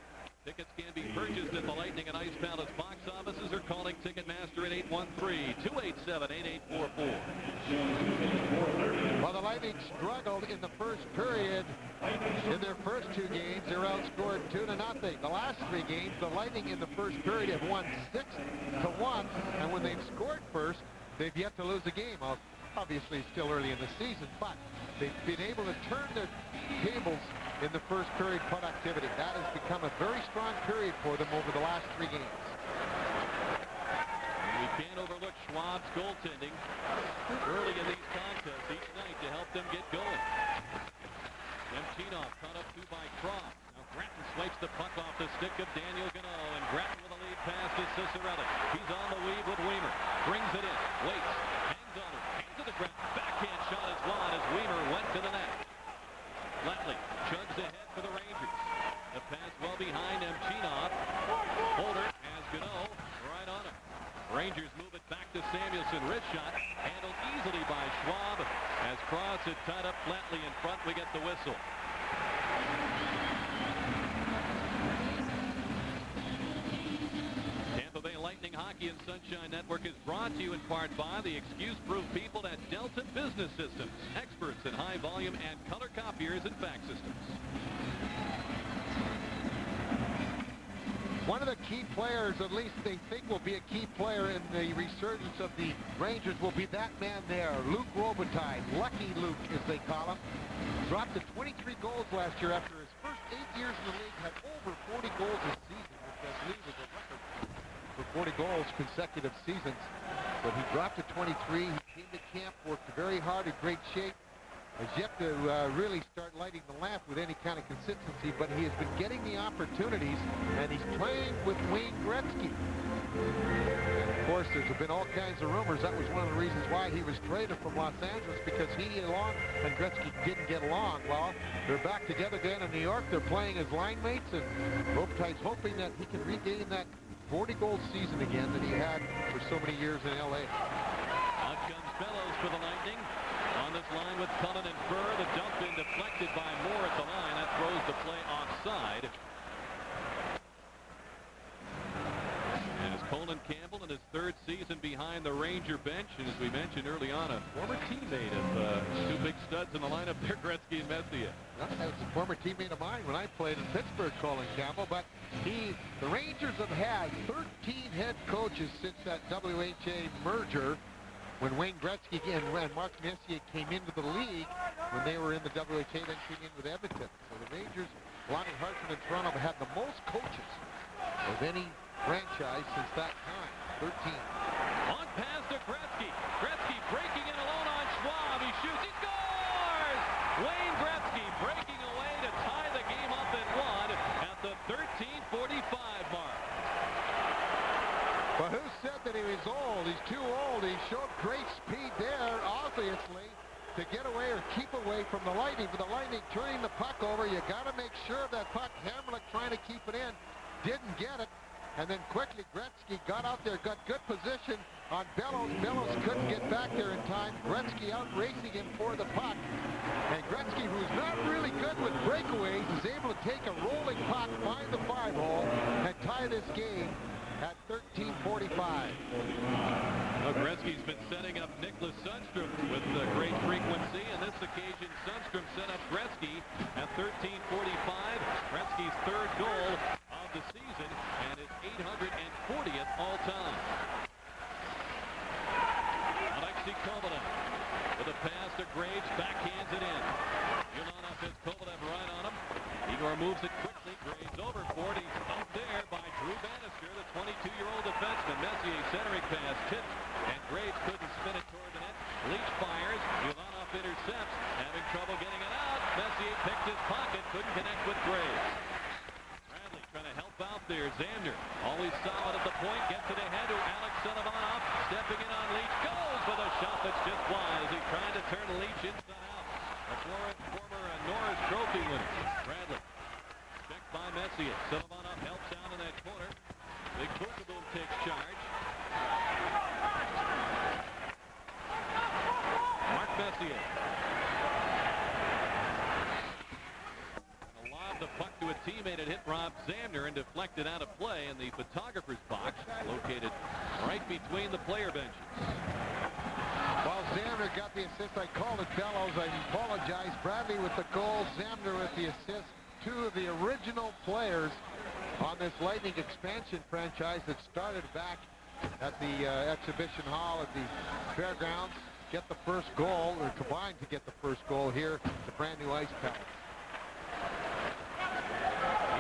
Tickets can be purchased at the Lightning and Ice Palace box offices or calling Ticketmaster at 813-287-8844. Well, the Lightning struggled in the first period. In their first two games, they're outscored 2-0. The last three games, the Lightning in the first period have won 6-1, and when they've scored first, they've yet to lose a game. Well, obviously, it's still early in the season, but they've been able to turn their tables in the first period productivity. That has become a very strong period for them over the last three games. We can't overlook Schwab's goaltending early in these contests each night to help them get going. Nemchinov caught up to by Croft. Now Gratton swipes the puck off the stick of Daniel Gano, and Gratton with a lead pass to Cicerelli. He's on the weave with Weimer. Brings it in, waits, hangs on it, hands to the Gratton. Backhand shot is wide as Weimer went to the net. Latley chugs ahead for the Rangers. The pass well behind Nemchinov. Holder has Gano right on him. Rangers move it back to Samuelson. Wrist shot handled easily by Schwab. As Cross had tied up flatly in front, we get the whistle. Tampa Bay Lightning Hockey and Sunshine Network is brought to you in part by the excuse-proof people at Delta Business Systems, experts in high volume and color copiers and fax systems. One of the key players, at least they think will be a key player in the resurgence of the Rangers, will be that man there, Luc Robitaille. Lucky Luke, as they call him. Dropped to 23 goals last year after his first 8 years in the league, had over 40 goals a season, which I believe is a record for 40 goals consecutive seasons. But he dropped to 23. He came to camp, worked very hard, in great shape. Has yet to really start lighting the lamp with any kind of consistency, but he has been getting the opportunities, and he's playing with Wayne Gretzky. And of course, there's been all kinds of rumors. That was one of the reasons why he was traded from Los Angeles, because he and Gretzky didn't get along. Well, they're back together again in New York. They're playing as line mates, and Robitaille's hoping that he can regain that 40-goal season again that he had for so many years in L.A. Out comes Bellows for the Lightning. On on this line with Cullen and Burr. The dump in deflected by Moore at the line. That throws the play offside. And as Colin Campbell in his third season behind the Ranger bench, and as we mentioned early on, a former teammate of two big studs in the lineup there, Gretzky and Messier. That was a former teammate of mine when I played in Pittsburgh, Colin Campbell. But the Rangers have had 13 head coaches since that WHA merger, when Wayne Gretzky and Mark Messier came into the league, when they were in the WHA, then came in with Edmonton. So the Rangers, Lonnie Hartman and Toronto, have had the most coaches of any franchise since that time. 13. On pass to Gretzky. Gretzky breaking in alone on Schwab. He shoots. He scores! Wayne Gretzky breaking away to tie the game up at 1 at the 13:45 mark. But who said that he was old? He's too old. He showed great speed there, obviously, to get away or keep away from the Lightning. But the Lightning turning the puck over, you got to make sure of that puck. Hamrlik trying to keep it in, didn't get it. And then quickly Gretzky got out there, got good position on Bellows. Bellows couldn't get back there in time. Gretzky out racing him for the puck. And Gretzky, who's not really good with breakaways, is able to take a rolling puck, find the 5-hole, and tie this game at 13:45. Well, Gretzky's been setting up Nicholas Sundstrom with great frequency. And this occasion, Sundstrom set up Gretzky at 13:45. Gretzky's third goal of the season and his 840th all-time. Alexei Kovalev with a pass to Graves, backhands it in. Yulanov has Kovalev right on him. Igor moves it quickly. Graves over for it. He's up there by Drew Bannister, the 22-year-old defenseman. Messier centering pass tipped, and Graves couldn't spin it toward the net. Leach fires. Yulanov intercepts, having trouble getting it out. Messier picked his pocket, couldn't connect with Graves. Bradley trying to help out there. Xander always solid at the point. Gets it ahead to Alex Solomonov. Stepping in on Leach. Goes with a shot that's just wide as he tried to turn Leach inside out. A former Norris Trophy winner. Bradley. Checked by Messier. Solomonov helps out in that corner. Big Boom takes charge. Mark Messier. The puck to a teammate. It hit Rob Xander and deflected out of play in the photographer's box, located right between the player benches. While Xander got the assist, I called it Bellows. I apologize. Bradley with the goal, Xander with the assist. Two of the original players on this Lightning expansion franchise that started back at the exhibition hall at the fairgrounds get the first goal, or combined to get the first goal here at the brand new Ice Palace.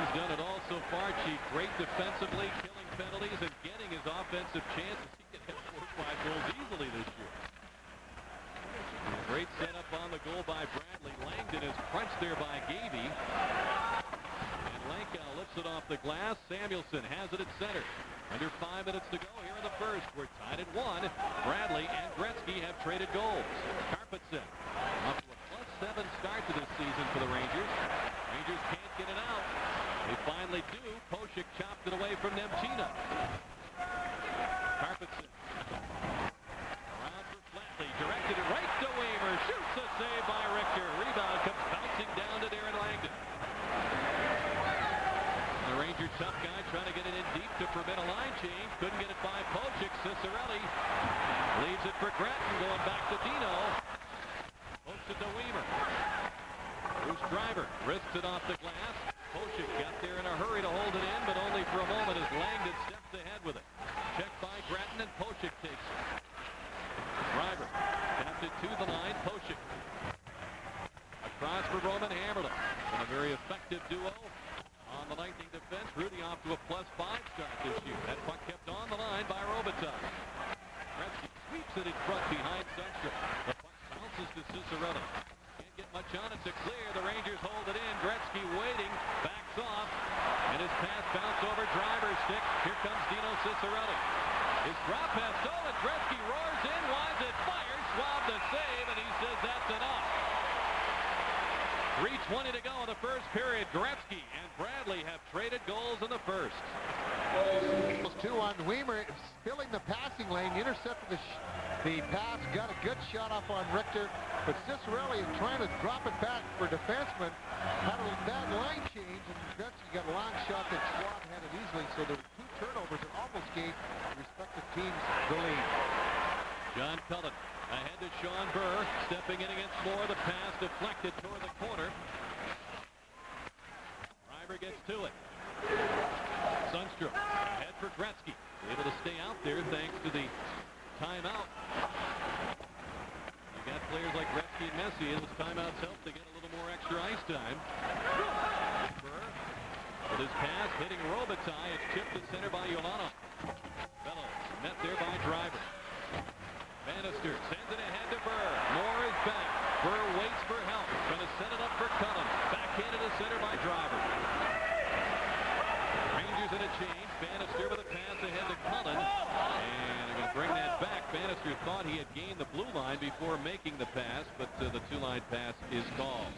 He's done it all so far, Chief. Great defensively, killing penalties, and getting his offensive chances. He can hit 4 or 5 goals easily this year. Great setup on the goal by Bradley. Langdon is crunched there by Gavey. And Lankow lifts it off the glass. Samuelson has it at center. Under 5 minutes to go here in the first. We're tied at 1. Bradley and Gretzky have traded goals. Carpetson up to a +7 start to this season for the Rangers. Rangers can't get it out. They finally do. Poshik chopped it away from Nemchina. Carpetson. Around for Flatley. Directed it right to Weaver. Shoots a save by Richter. Rebound comes bouncing down to Darren Langdon. The Ranger tough guy trying to get it in deep to prevent a line change. Couldn't get it by Pochik. Cicerelli leaves it for Grattan. Going back to Dino. Pokes it to Weaver. Bruce Driver risks it off the glass. Pochik got there in a hurry to hold it in, but only for a moment as Langdon steps ahead with it. Checked by Grattan, and Pochik takes it. Driver tapped it to the line. Pochik. Across for Roman Hammerlich. And a very effective duo on the Lightning defense. Rudy off to a +5 start this year. That puck kept on the line by Robitaille. Gretzky sweeps it in front behind Sundstrom. The puck bounces to Cicerelli. Can't get much on it to clear. The Rangers hold it in. Gretzky waiting. Backs off. And his pass bounced over Driver's stick. Here comes Dino Cicerelli. His drop pass stolen. Gretzky roars in. Winds it. Fires. Schwab the save. And he says that's enough. 3:20 to go in the first period. Gretzky and Bradley have traded goals in the first. 2 on Weimer, filling the passing lane, intercepted the pass, got a good shot off on Richter, but Cicerelli, trying to drop it back for defenseman, had a bad line change, and Gretzky got a long shot that Schwab had it easily, so there were 2 turnovers that almost gave the respective teams the lead. John Cullen ahead to Sean Burr, stepping in against Moore. The pass deflected toward the corner. Reimer gets to it. Sundstrom ahead for Gretzky, able to stay out there thanks to the timeout. You got players like Gretzky and Messier. Those timeouts help to get a little more extra ice time. Burr with his pass hitting Robitaille. It's chipped to center by Yolana. Fellows met there by Driver. Bannister sends it ahead to Burr. Moore is back. Burr waits for help. Going to set it up for Cullen. Backhanded to center by Driver. Rangers in a change. Bannister with a pass ahead to Cullen. And they're going to bring that back. Bannister thought he had gained the blue line before making the pass, but the two-line pass is called.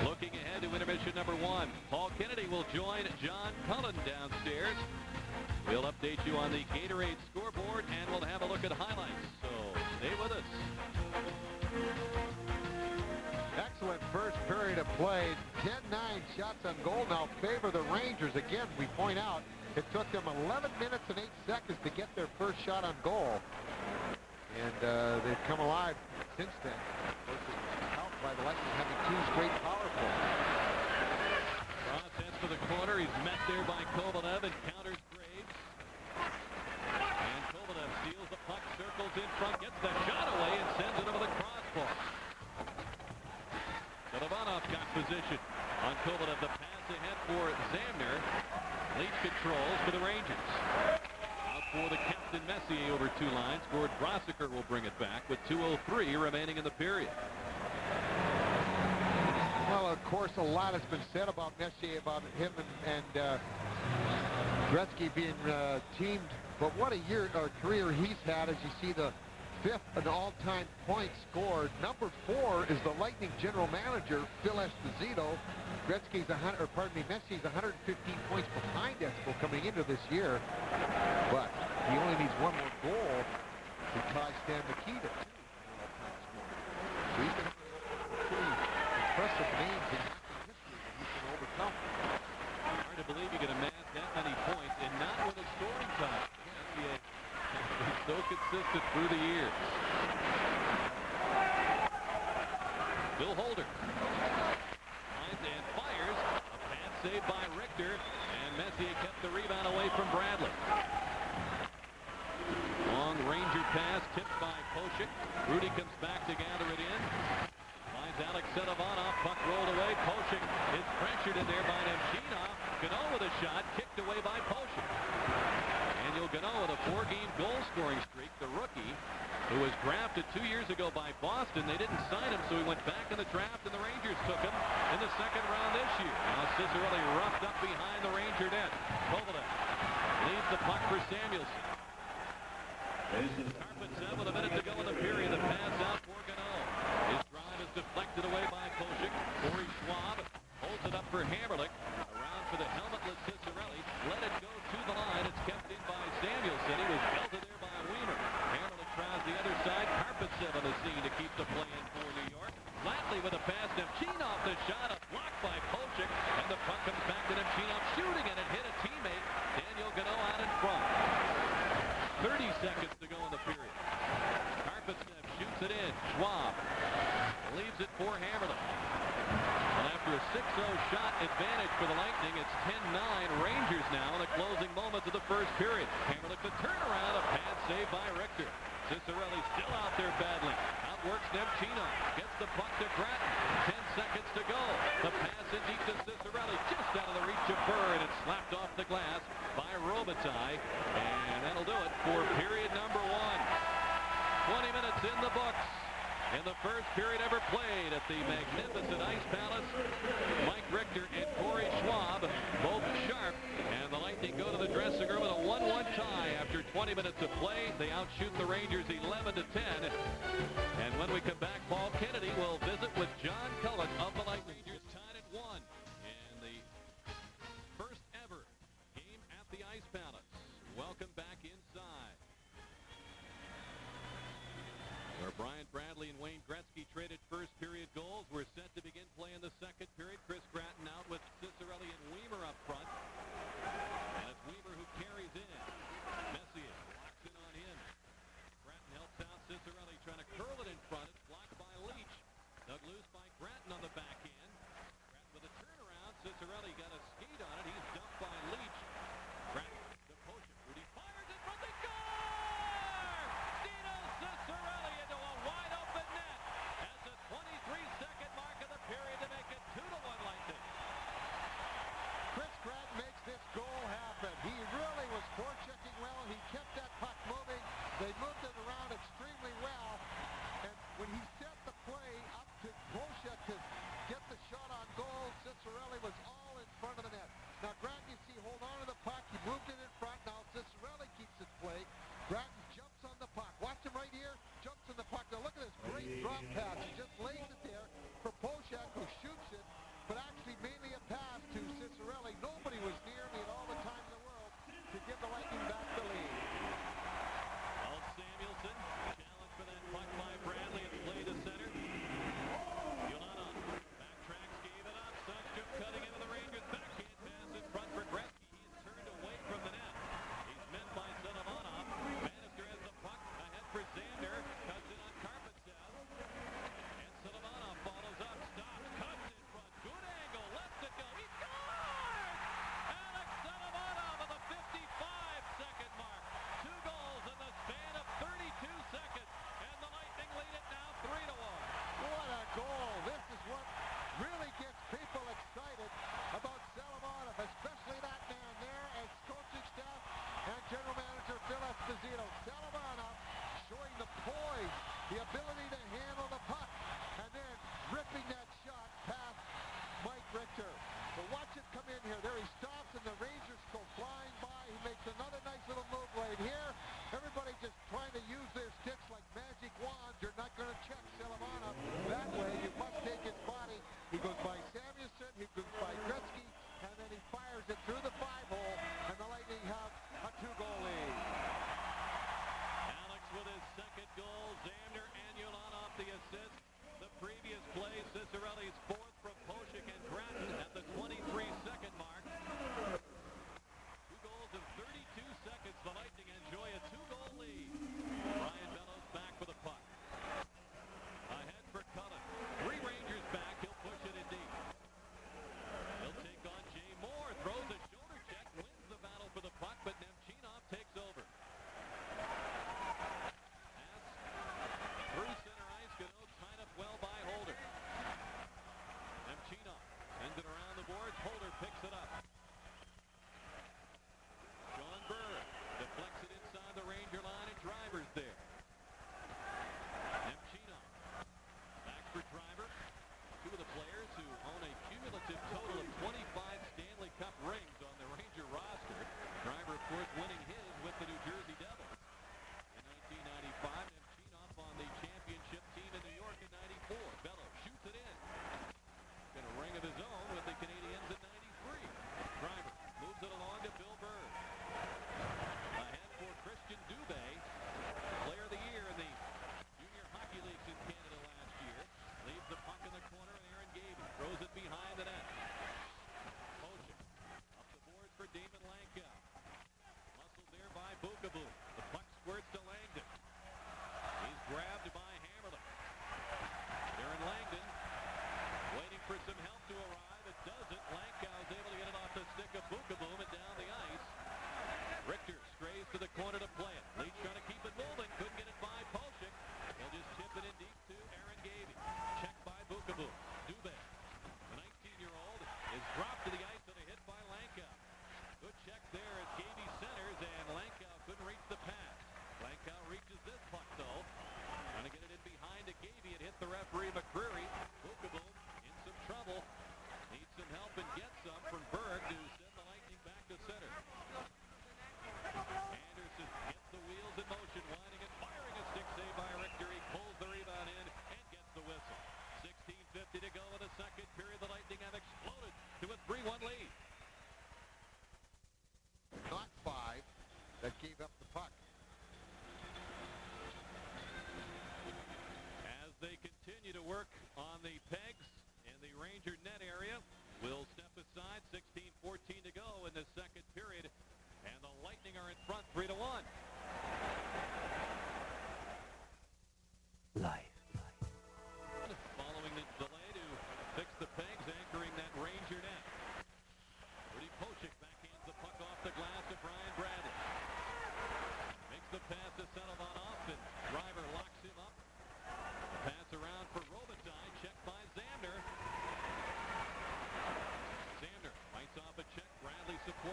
Looking ahead to intermission number 1. Paul Kennedy will join John Cullen downstairs. We'll update you on the Gatorade scoreboard, and we'll have a look at highlights. So stay with us. Excellent first period of play. 10-9 shots on goal now favor the Rangers. Again, we point out it took them 11 minutes and 8 seconds to get their first shot on goal. And they've come alive since then. Helped by the Lightning having 2 straight power plays. Ross heads for the corner. He's met there by Kovalev and counters Graves. And Kovalev steals the puck, circles in front, gets the shot away, and sends it over the crossbar. Golovanov got position on Kovalev. The pass ahead for Zamner. Leach controls for the Rangers. Out for the captain Messier over 2 lines. Gord Brossiker will bring it back with 2:03 remaining in the period. Well, of course, a lot has been said about Messier, about him and Gretzky being teamed. But what a career he's had, as you see the 5th in all-time points scored. Number 4 is the Lightning general manager, Phil Esposito. Messier's 115 points behind Espo coming into this year. But he only needs 1 more goal to tie Stan Mikita. So he's going to have pretty impressive names in history that he can overcome. Hard to believe you can amass that many points and not with a scoring time. He's so consistent through the years. Bill Holder finds and fires. A pass saved by Richter, and Messier kept the rebound away from Bradley. Long Ranger pass tipped by Kochik. Rudy comes back to gather it in. Finds Alex Sedovanov. Puck rolled away. Kochik is pressured in there by Nemchinov. Gano with a shot, kicked away by Kochik. Daniel Gano with a 4-game goal-scoring streak. The rookie, who was drafted 2 years ago by Boston. They didn't sign him, so he went back in the draft, and the Rangers took him in the 2nd round this year. Now Cicerelli roughed up behind the Ranger net. Kovalev leaves the puck for Samuelson. Carpenter with a minute to go in the period. The pass out for Gano. His drive is deflected away by Kochik. Corey Schwab holds it up for Hammerlick. Around for the helmetless Cicerelli. Let it go to the line. It's kept in by Samuelson. He was belted there by Weimer. Hammerlick tries the other side. Carpenter on the scene to keep the play in for New York. Flatley with a pass. Nemchinov the shot. A block by Kochik. And the puck comes back to Nemchinov shooting, and it hit a teammate. Daniel Gano out in front. 30 seconds to go in the period. Carpenter shoots it in. Schwab leaves it for Hammerlick. Well, after a 6-0 shot advantage for the Lightning, it's 10-9 Rangers now in the closing moments of the first period. Hammerlick the turnaround, a pad save by Richter. Cicerelli still out there battling. Outworks Nemchinov. Gets the puck to Gratton. 10 seconds to go. The pass in deep to Cicerelli. Just out of the reach of Burr, and it's slapped off the glass by Robitaille. And that'll do it for period number 1. 20 minutes in the books. In the first period ever played at the magnificent Ice Palace, Mike Richter and Corey Schwab, both sharp, and the Lightning go to the dressing room with a 1-1 tie after 20 minutes of play. They outshoot the Rangers 11-10, and when we come back, Paul Kennedy will visit with John Cullen of the Lightning. Rangers tied at 1 in the first ever game at the Ice Palace. Welcome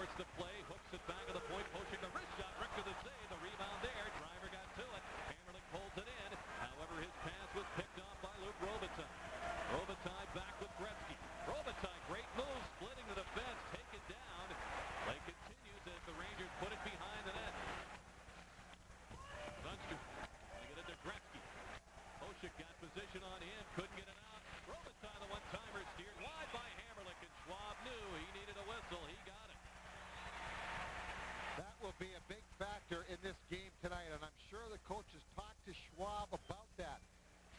forced the play, hooks it back at the point, pushing the wrist shot, Richter the save, the rebound there, Driver got to it, Hammerlich holds it in, however his pass was picked off by Luke Robitaille. Robitaille back with Gretzky. Robitaille, great move, splitting the defense, taken down. Play continues as the Rangers put it behind the net. Lundstrom trying to get it to Gretzky. Hoshek got position on him, couldn't get it out. Robitaille, the one-timer, steered wide by Hammerlich, and Schwab knew he needed a whistle. He got it. That will be a big factor in this game tonight, and I'm sure the coaches talked to Schwab about that.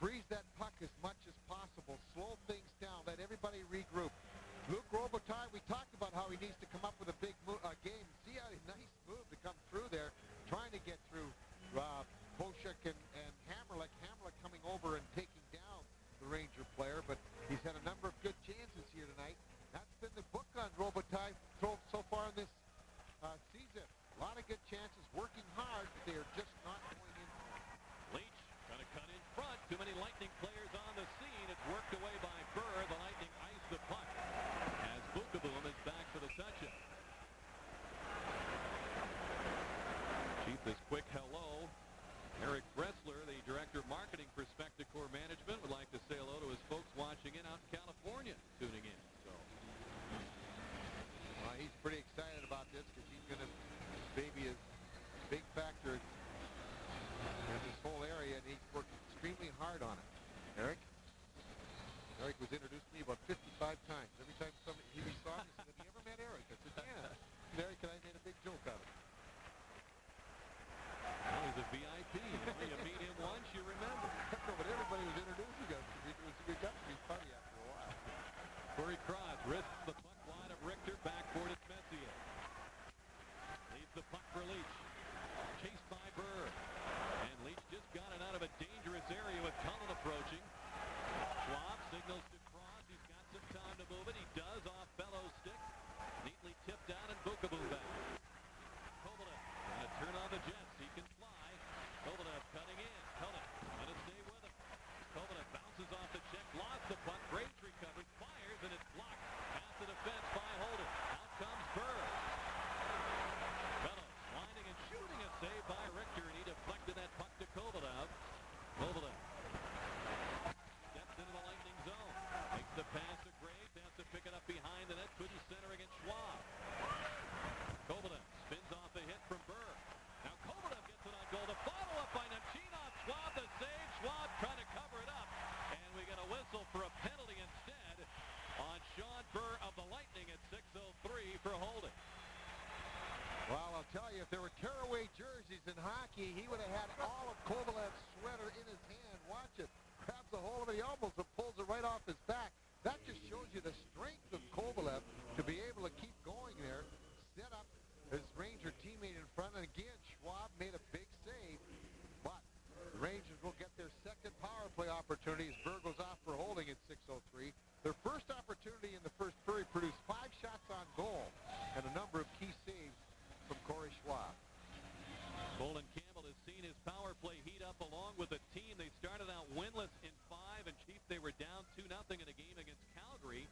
Freeze that puck as much as possible. Slow things down. Let everybody regroup. Luke Robitaille, we talked about how he needs to come up with a big game. See a nice move to come through there, trying to get through Hoshek and Hammerlich. Hammerlich coming over and taking down the Ranger player, but he's had a number of good chances here tonight. That's been the book on Robitaille so far in this season. A lot of good chances, working hard, but they are just not going in. Leach trying to cut in front. Too many Lightning players on the scene. It's worked away by Burr. The Lightning ice the puck as Bukaboom is back for the touch-up. Chief's quick hello. Eric Bressler, the Director of Marketing for Spectacor Management, would like to say hello to his folks watching in out in California, tuning in. So, he's pretty excited about this because he's going to maybe a big factor in this whole area, and he's worked extremely hard on it. Eric was introduced to me about 55 times. Every time he saw me, he said, "Have you ever met Eric?" I said, "Yeah." And Eric and I made a big joke out of it. Well, he's a VIP. You meet him once, you remember. No, but everybody was introducing us. We got to be funny after a while. Corey Cross risks the puck wide of Richter. Backboard at Messier. Leaves the puck for Leach. Chased by Burr. And Leach just got it out of a dangerous area with Cullen approaching. Schwab signals to Cross. He's got some time to move it. He does off Bellows' stick. Neatly tipped down and Bukaboom back. Kovalev trying to turn on the Jets. He can fly. Kovalev cutting in. Cullen gonna stay with him. Kovalev bounces off the check. Lost the puck. Graves recovers. Fires and it's blocked. Past the defense by Holden. Out comes Burr. Bellows sliding and shooting. A save by Richter, and he deflected that puck to Kovalev. Kovalev steps into the Lightning zone. Makes the pass to Graves. Has to pick it up behind the net. Couldn't center against Schwab. Kovalev spins off the hit from Burr. Now Kovalev gets it on goal. The follow-up by Nemchinov. Schwab the save. Schwab trying to cover it up. And we get a whistle for a penalty instead on Sean Burr of the Lightning at 6:03 for holding. Well, I'll tell you, if there were tearaway jerseys in hockey, he would have had all of Kovalev's sweater in his hand. Watch it. Grabs a hold of it. He almost pulls it right off his back. That just shows you the strength of Kovalev to be able to keep going there. Set up his Ranger teammate in front. And again, Schwab made a big save. But the Rangers will get their second power play opportunity as Burr goes off for holding at 6:03. Their first opportunity in the first period produced 5 shots on goal and a number of key saves from Corey Schwab. Colin Campbell has seen his power play heat up along with the team. They started out winless in 5, and Chief, they were down 2-0 in a game against Calgary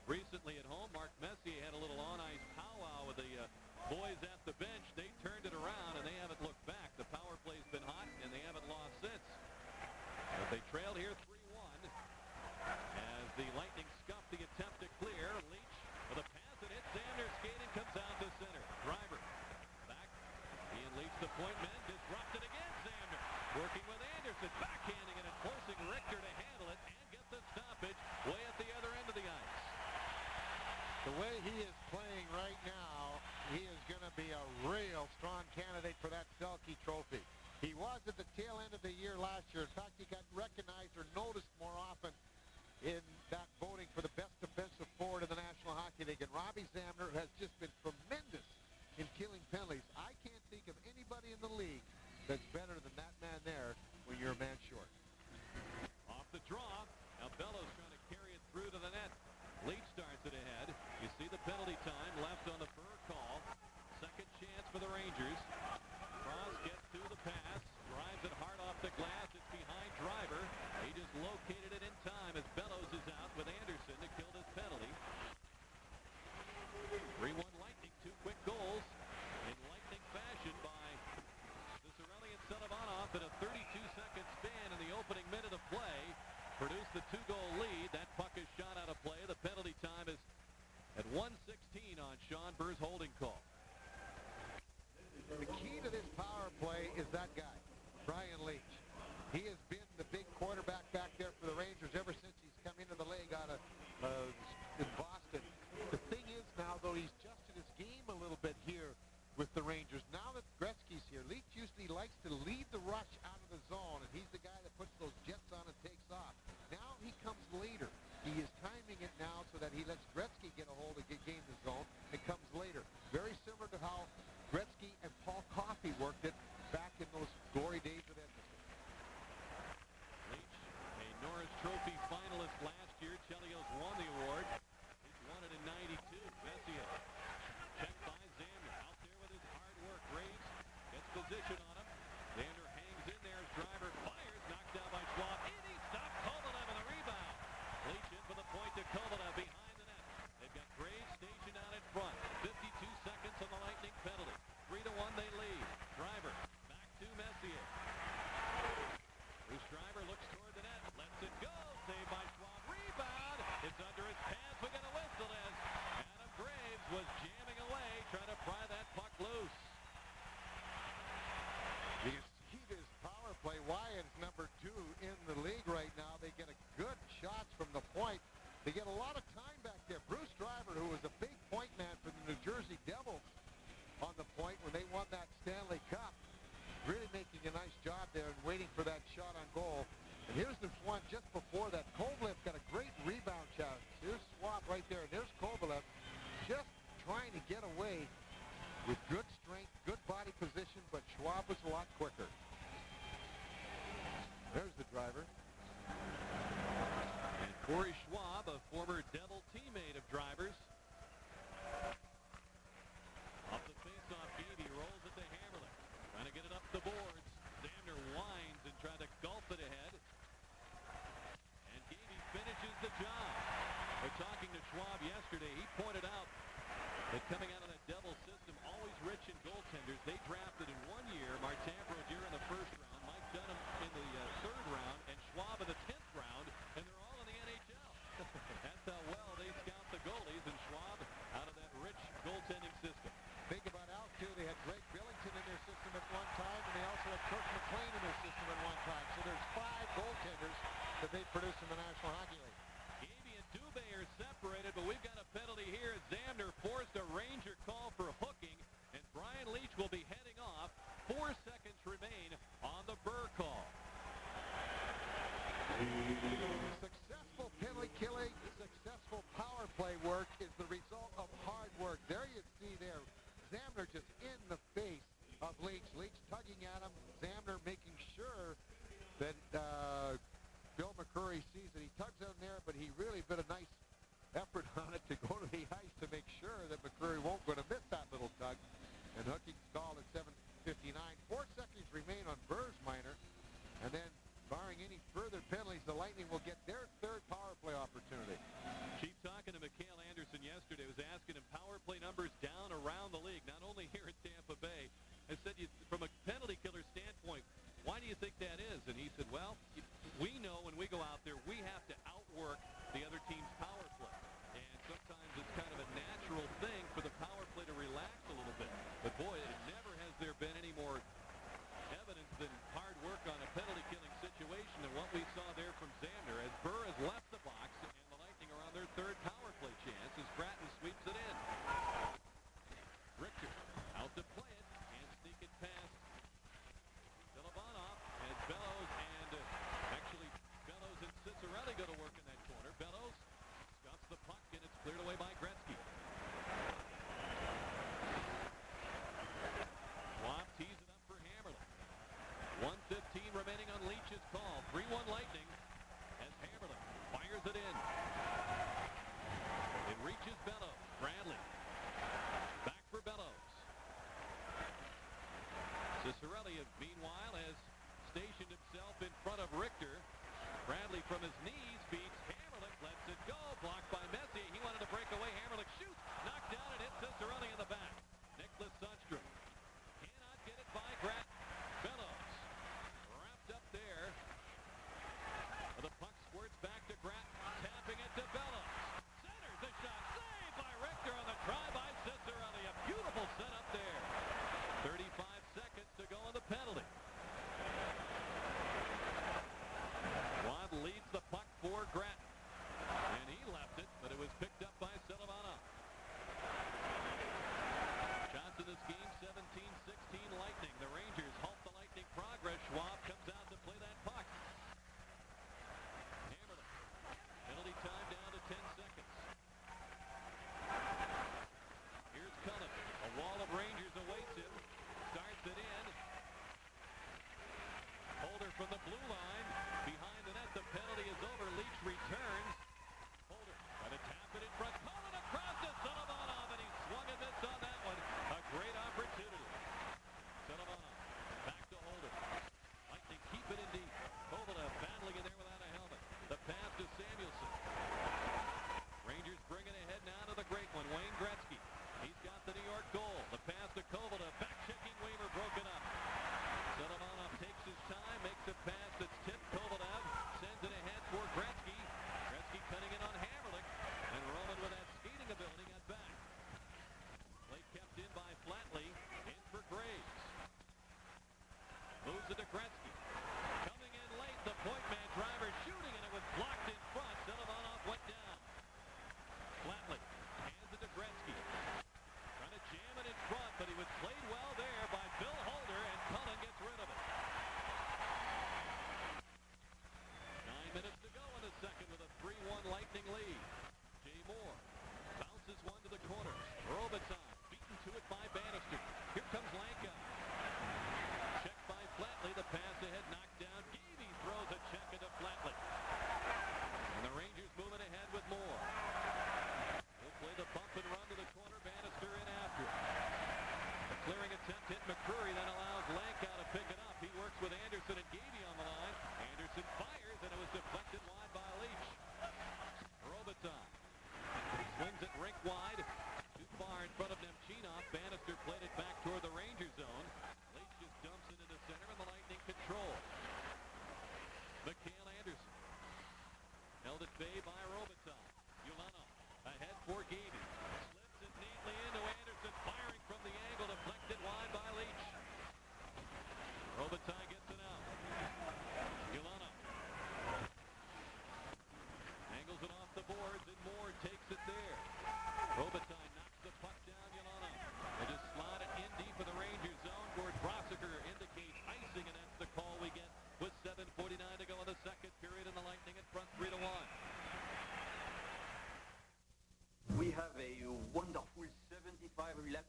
recently at home. Mark Messier had a little on-ice powwow with the boys at the bench. They turned it around, and they haven't looked back. The power play's been hot, and they haven't lost since. But they trailed here 3-1 as the Lightning scuffed the attempt to clear. Leach with a pass that hits Zander skating, comes out to center. Driver back. He and Leach, the point men, disrupted again. Zander working with Anderson, backhanding it and forcing Richter to handle it and get the stoppage way at the other end of the ice. The way he is playing right now, he is going to be a real strong candidate for that Selke trophy. He was at the tail end of the year last year. In fact, he got recognized or noticed more often in that voting for the best defensive forward in the National Hockey League. And Robbie Zamner has just been tremendous in killing penalties. I can't think of anybody in the league that's better than that man there when you're a man short. Off the draw. Now Bellows trying to carry it through to the net. Leach starts it ahead. You see the penalty time left on the Burr call. Second chance for the Rangers. Cross gets to the pass. Drives it hard off the glass. It's behind Driver. He just located it in time as Bellows is out with Anderson to kill this penalty. 3-1 Lightning. 2 quick goals. Burr's holding call. The key to this power play is that guy, Brian Leach. He has been the big quarterback back there for the Rangers ever since he's come into the league out of in Boston. The thing is now, though, he's adjusted his game a little bit here with the Rangers. Now that Gretzky's here, Leach usually likes to lead the rush out of the zone, and he's the guy that puts those jets on and takes off. Now he comes later. He is timing it now so that he lets Gretzky get a hold of gain the zone. It comes later. Very similar to how Gretzky and Paul Coffey worked it back in those glory days with Edmonton. Leach, a Norris Trophy finalist last year. Chelios won the award. He's won it in 92. Messier checked by Xander. Out there with his hard work. Graves gets position on him. Xander hangs in there as driver fires. Knocked down by Schwab. And he stopped Kovalev in the rebound. Leach in for the point to Kovalev behind the net. They've got Graves stationed out in front. 52 seconds on the Lightning penalty. 3-1 they lead. Driver back to Messier. Bruce Driver looks toward the net. Lets it go. Saved by Schwab. Rebound. It's under his pads. We got a whistle as Adam Graves was jamming away, trying to pry that puck loose. You see this power play. Wyatt's number 2 in the league right now. They get a good shots from the point. They get a lot of time back there. Bruce Driver, who was a big point man for the New Jersey Devils on the point when they won that Stanley Cup, really making a nice job there and waiting for that shot on goal. And here's the one just before that. Kovalev got a great rebound chance. Here's Schwab right there, and there's Kovalev just trying to get away with good strength, good body position, but Schwab was a lot quicker. There's the driver. And Corey Schwab, a former Devil teammate of Driver's. Off the face-off, Gavey rolls it to Hammerlich. Trying to get it up the boards. Xander winds and trying to gulp it ahead. And Gavey finishes the job. We're talking to Schwab yesterday. He pointed out that coming out of that Devil system, always rich in goaltenders. They drafted in 1 year Martin Brodeur in the first round, Mike Dunham in the third round, and Schwab in the 10th round, and they're all in the NHL. That's how well they scout the goalies, and Schwab out of that rich goaltending system. Think about Al, too. They had Greg Billington in their system at one time, and they also had Kirk McLean in their system at one time. So there's 5 goaltenders that they produce in the National Hockey League. Gavey and Dubé are separated, but we've got a penalty here. Xander forced a Ranger call for hooking, and Brian Leach will be heading off. 4 seconds remain on the Burr call. Successful penalty killing, successful power play work is the result of hard work. There you see there, Zamner just in the face of Leach. Leach tugging at him, Zamner making sure that Bill McCurry sees that he tugs on there, but he really put a nice effort on it to go to the ice to make sure that McCurry won't going to miss that little tug. And hooking's called at 7:59. 4 seconds remain on Burr's minor, and then barring any further penalties, the Lightning will get their 3rd power play opportunity. Chief talking to Mikhail Anderson yesterday was asking him power play numbers down around the league, not only here at Tampa Bay. I said, from a penalty killer standpoint, why do you think that is? And he said, well, we know when we go out there, we have to outwork the other team's power play. And sometimes it's kind of a natural thing for the power play to relax a little bit. But boy, never has there been any more evidence than hard work on a penalty killing situation than what we saw there from Xander as Burr has left the box and the Lightning are on their 3rd power play chance as Gratton sweeps it in. Richter out to play it and sneak it past Filibonov as Bellows and actually Bellows and Cicerelli go to work in that corner. Bellows scuffs the puck and it's cleared away by Gretzky. Schwab tees it up for Hammerlich. 1:15 remaining on Leach's call. 3-1 Lightning as Hammerlich fires it in. It reaches Bellows. Bradley. Back for Bellows. Cicerelli, meanwhile, has stationed himself in front of Richter. Bradley from his knees beats Hammerlich. Lets it go. Blocked by Messier. He wanted to break away. Hammerlich shoots. Knocked down and hits Cicerelli in the back. Nicholas Sundstrom cannot get it by Gratton. Bellows wrapped up there. The puck squirts back to Gratton. Tapping it to Bellows. Centers the shot. Saved by Richter on the try by Cicerelli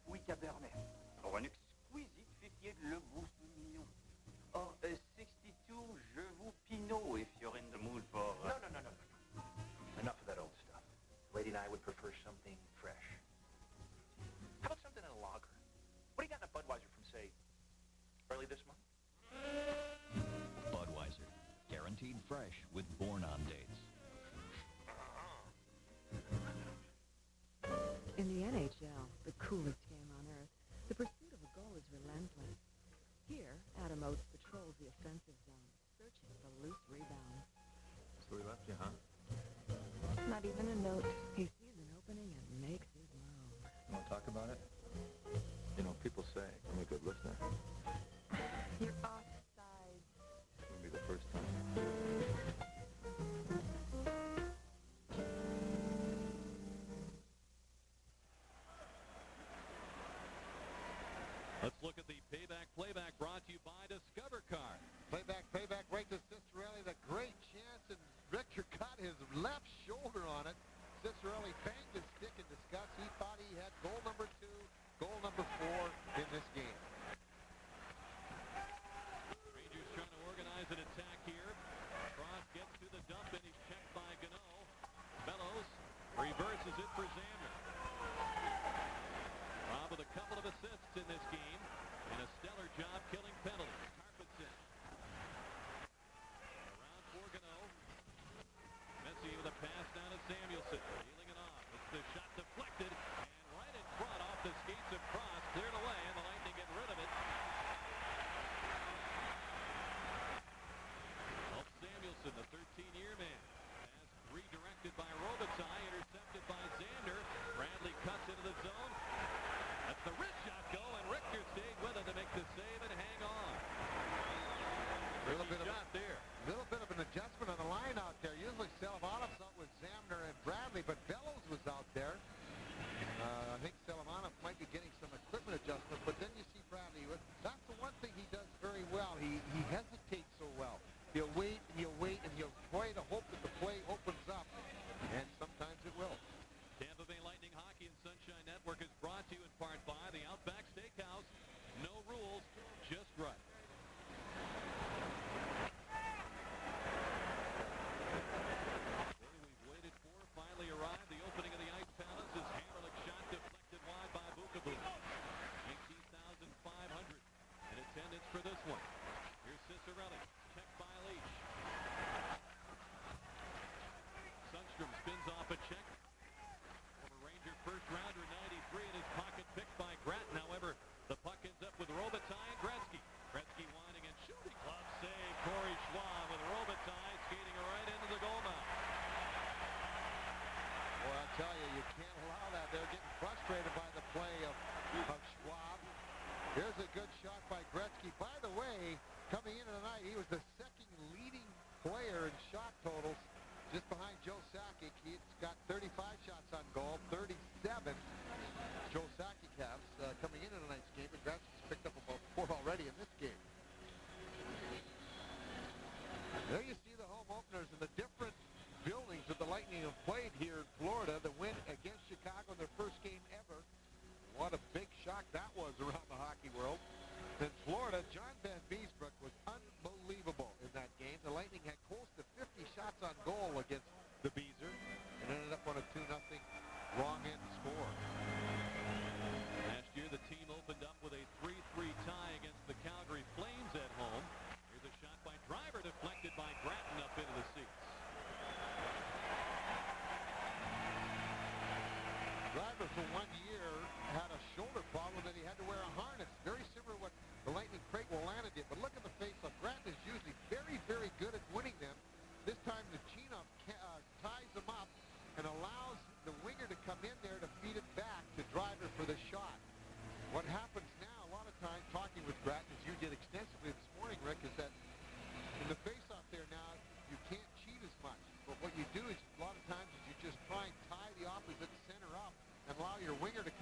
Oui, Cabernet. Or an exquisite 58 Le Bourguignon. Or a 62 Je vous Pinot if you're in the mood for... No. Enough of that old stuff. Lady and I would prefer something fresh. How about something in a lager? What do you got in a Budweiser from, say, early this month? Budweiser. Guaranteed fresh with born-on dates. In the NHL, the coolest game on earth, the pursuit of a goal is relentless. Here, Adam Oates patrols the offensive zone, searching for loose rebounds. So he left you, huh? Not even a note. He sees an opening and makes his move. You want to talk about it? You know, people say I'm a good listener. You're offside. This will be the first time. Let's look at the playback brought to you by Discover Car. Playback right to Cicerelli. The great chance, and Richter got his left shoulder on it. Cicerelli banged his stick in disgust. He thought he had goal number 2, goal number 4 in this game. Rangers trying to organize an attack here. Cross gets to the dump, and he's checked by Gano. Bellows reverses it for Xander. Rob with a couple of assists in this game, and a stellar job killing penalties. Carpetson. Around for Gano. Messi with a pass down to Samuelson. Peeling it off. It's the shot deflected, and right in front off the skates of Cross. Cleared away, and the Lightning get rid of it. Off Samuelson, the 13-year man. Pass redirected by Robitaille, intercepted by Xander. Bradley cuts into the zone. That's the wrist shot go, and Richter stayed with it to make the save and hang on. A little bit of an adjustment on the line out there. Usually Selavanov's out with Zamner and Bradley, but Bellows was out there. I think Selavanov might be getting some equipment adjustment, but then you see Bradley. That's the one thing he does very well. He hesitates so well. He'll wait, and he'll try to hope that the play opens up, and sometimes it will. Tampa Bay Lightning Hockey and Sunshine Network is brought to you in part by the Outback Steakhouse. No rules, just right. We've waited for finally arrived. The opening of the Ice Palace is Hammerlick shot deflected wide by Bukaboo. 19,500 in attendance for this one. Here's Cicerelli, checked by Leach. Sundstrom spins off a check. Ranger first rounder 93 in his pocket, picked by Grattan. However, the puck ends up with Robitaille and Gretzky. Gretzky winding and shooting. Glove save. Corey Schwab with Robitaille skating right into the goal mouth. Boy, I'll tell you, you can't allow that. They're getting frustrated by the play of Schwab. Here's a good shot by Gretzky. By the way, coming into tonight, he was the second leading player in shot totals, just behind Joe Sakic. He's got 35 shots on goal, 37 Joe Sakic has coming into tonight's game, but Gretzky's picked up about 4 already in this game. There you see the home openers in the different buildings that the Lightning have played here in Florida. The win against Chicago in their first game ever. What a big shock that was around the hockey world. In Florida, John Van Beesbrook was unbelievable in that game. The Lightning had close to 50 shots on goal against the Beezer and ended up on a 2-0 wrong-end score. Last year, the team opened up with a 3-3 tie against the Calgary Flames at home. Here's a shot by Driver, deflected by Grattan up into the seats. Driver for 1 year had a shoulder problem that he had to wear a harness. Very similar to what the Lightning Craig Wallana did. But look at the face-off. Grattan is usually very, very good at winning them. This time the Chinov ties them up and allows the winger to come in there to feed it back to Driver for the shot. What happens now, a lot of times, talking with Grattan, as you did extensively this morning, Rick, is that in the face-off there now, you can't cheat as much. But what you do is, a lot of times, is you just try and tie the opposite center up and allow your winger to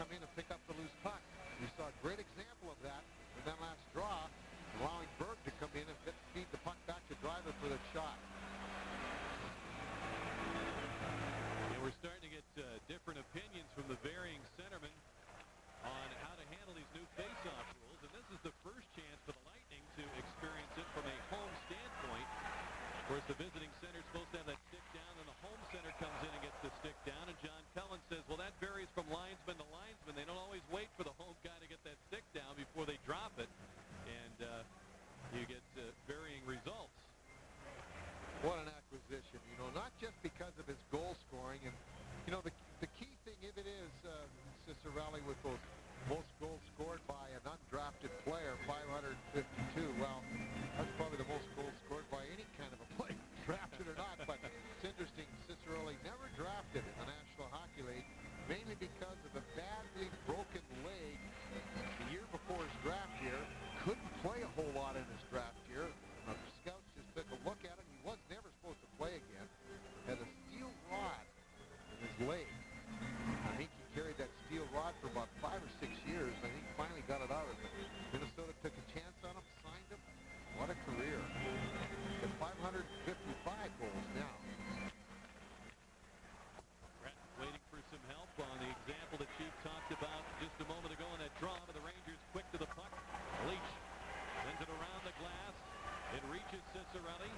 Cicerelli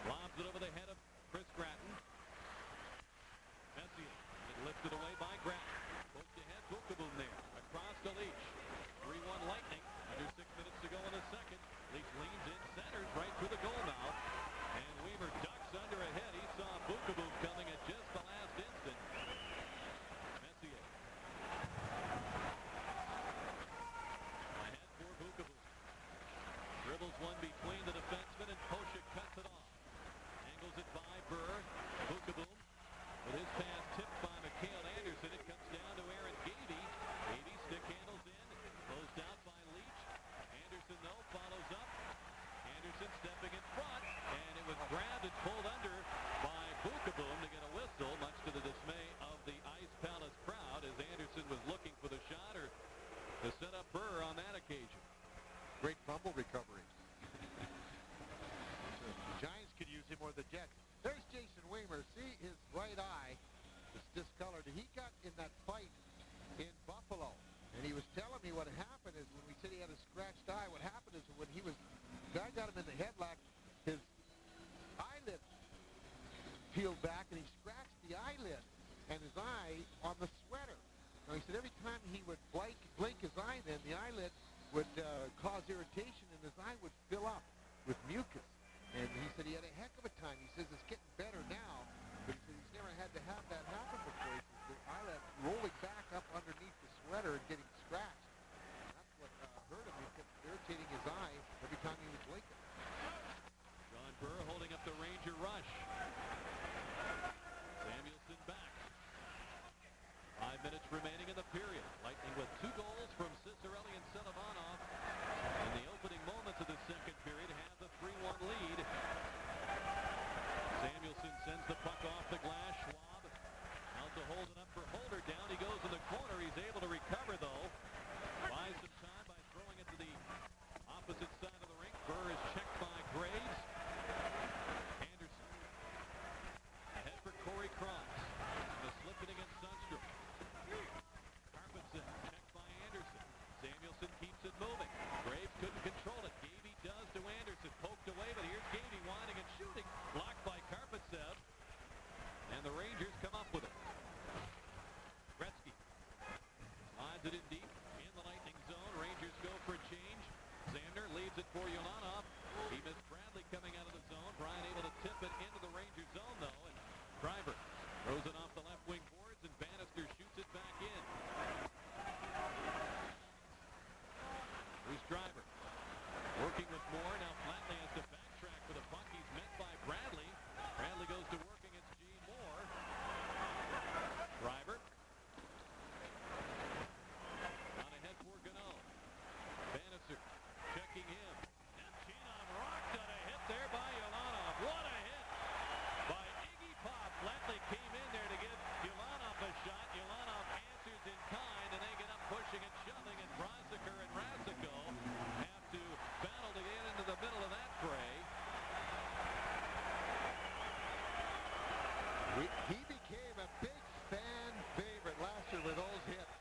lobs it over the head of Chris Gratton. Messier lifted away by Gratton. Poked ahead, Bookeboom there. Across to Leach. 3-1 Lightning. Under 6 minutes to go in the second. Leach leans in, centers right through the goal mouth. And Weaver ducks under a head. He saw Bookeboom coming at just the last instant. Messier. Ahead for Bookeboom. Dribbles one between the defensemen and Poshik cuts it off. Angles it by Burr. Bookeboom with his pass tipped by Mikhail Anderson. It comes down to Aaron Gavey. Gavey stick handles in. Closed out by Leach. Anderson, though, follows up. Anderson stepping in front. And it was grabbed and pulled under by Bookeboom to get a whistle, much to the dismay of the Ice Palace crowd, as Anderson was looking for the shot or to set up Burr on that occasion. Great fumble recovery. The Giants could use him or the Jets. There's Jason Weaver. See his right eye is discolored. He got in that fight in Buffalo, and he was telling me what happened is when we said he had a scratched eye, what happened is when he was, guy got him in the headlock, his eyelid peeled back, and he scratched the eyelid and his eye on the sweater. Now, he said every time he would blink his eye, then the eyelid would cause irritation, and his eye would fill up with mucus. And he said he had a heck of a time. He says it's getting better now, but he said he's never had to have that happen before. He says the eyelid rolling back up underneath the sweater and getting scratched. And that's what hurt him. He kept irritating his eye every time he was blinking. John Burr holding up the Ranger rush. Samuelson back. 5 minutes remaining in the period. Lightning with 2 goals from Cicerelli and Selovanov. In the opening moments of the second period, has a 3-1 lead. Samuelson sends the puck off the glass. Schwab out to hold it up for Holder. Down he goes in the corner. He's able to recover, though. Buys some time by throwing it to the opposite side of the rink. Burr is checked by Graves. Anderson. Ahead for Corey Cross. The slip it against Sundstrom. Carpetson checked by Anderson. Samuelson keeps it moving. Graves couldn't control it. Gavey does to Anderson. Poked away, but here's Gavey winding and shooting. Blocked by Carpetsev. And the Rangers come up with it. Gretzky slides it in deep in the Lightning zone. Rangers go for a change. Xander leaves it for Yulanov. He missed Bradley coming out of the zone. Brian able to tip it into the Rangers zone, though. And Driver throws it off the left wing boards, and Bannister shoots it back in. Here's Driver. Working with Moore. Now Flatley has to backtrack for the puck. He's met by Bradley. Bradley goes to work against Gene Moore. Driver. On ahead for Gano. Bannister checking him. Nemchinov rocked on a hit there by Yulanov. What a hit by Iggy Pop. Flatley came in there to give Yulanov a shot. Yulanov answers in kind, and they get up pushing and shoving, and Brosiker and Raziko have to battle to get into the middle of that fray. He became a big fan favorite last year with those hits,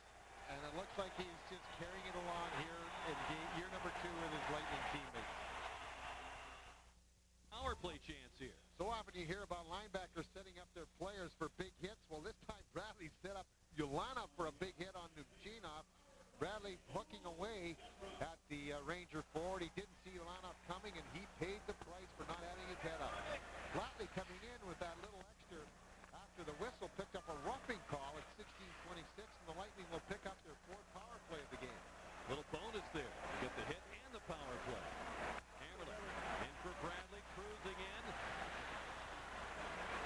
and it looks like he's just carrying it along here in year number 2 with his Lightning teammates. Power play chance here. So often you hear about linebackers setting up their players for big hits. Well, this time Bradley set up Yulanov for a big hit on Nemchinov. Bradley hooking away at the Ranger forward. He didn't see Yulanov coming, and he paid the price for not having his head up. Flatley coming in with that little extra after the whistle, picked up a roughing call at 16:26, and the Lightning will pick up their 4th power play of the game. Little bonus there. You get the hit and the power play. Hammerling in for Bradley, cruising in.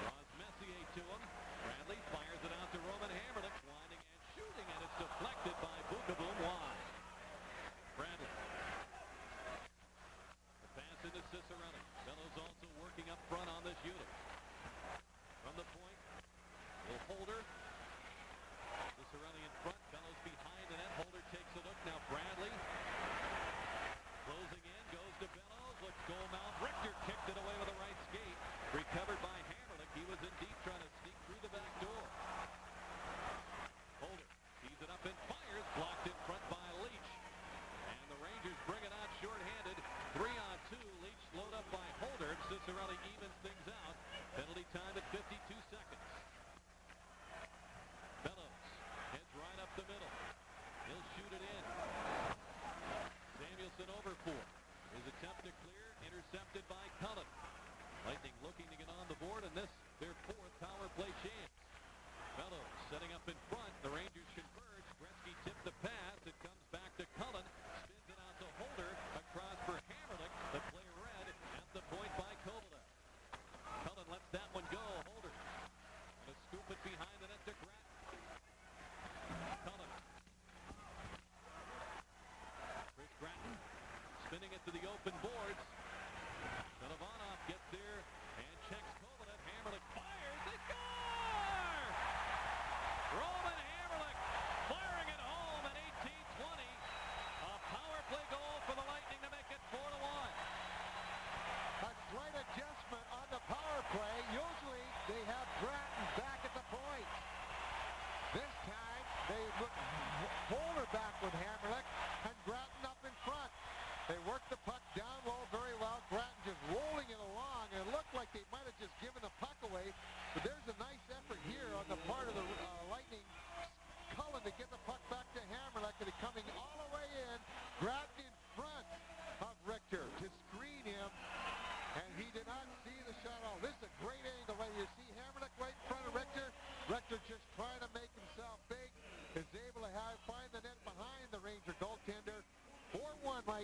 Draws Messier to him. Bradley fires it out to Roman Hammerling, winding and shooting, and it's deflected by Bookeboom wide. Bradley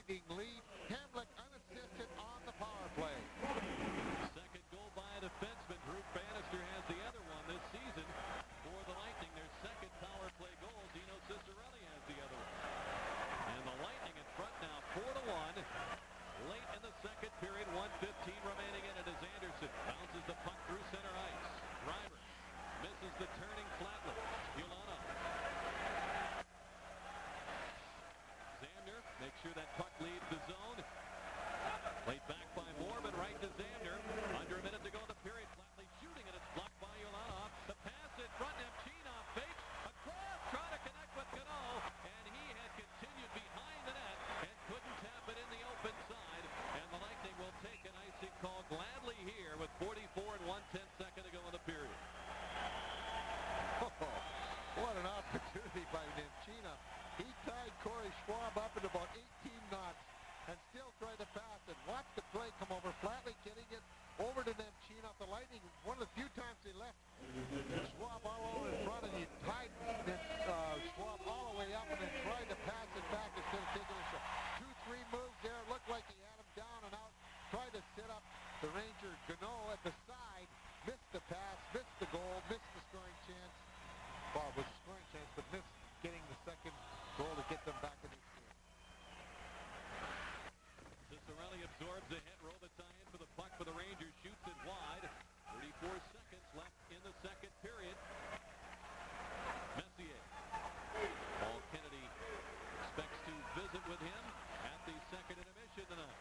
Lightning lead. Hamlet unassisted on the power play. Second goal by a defenseman. Drew Bannister has the other one this season for the Lightning. Their second power play goal. Dino Ciccarelli has the other one. And the Lightning in front now 4-1. Late in the second period, 1:15 remaining in it as Anderson bounces the puck through center ice. Driver misses the turning flatly. Ulana. Zamner makes sure that puck leaves the zone. Played back by Mormon, right to Zamner. Under a minute to go in the period. Flatley shooting, and it's blocked by Ulana. The pass in front, Nemchinov fakes. Across, trying to connect with Cano, and he had continued behind the net and couldn't tap it in the open side. And the Lightning will take an icing call gladly here with 44 and 1/10 second to go in the period. Oh, what an opportunity by Nemchinov. He tied Corey Schwab up at about 18 knots and still tried to pass it. Watch the play come over. Flatley getting it over to Nemchinov. The Lightning, one of the few times they left Schwab all over in front, and he tied Schwab all the way up and then tried to pass it back instead of taking a shot. 2-3 moves there. Looked like he had him down and out. Tried to set up the Ranger Gano at the side. Missed the pass, missed the goal, missed the scoring chance. Well, with the scoring chance, but missed getting the second goal to get them back in this game. Ciccarelli absorbs the hit. Robitaille in for the puck for the Rangers. Shoots it wide. 34 seconds left in the second period. Messier. Paul Kennedy expects to visit with him at the second intermission tonight.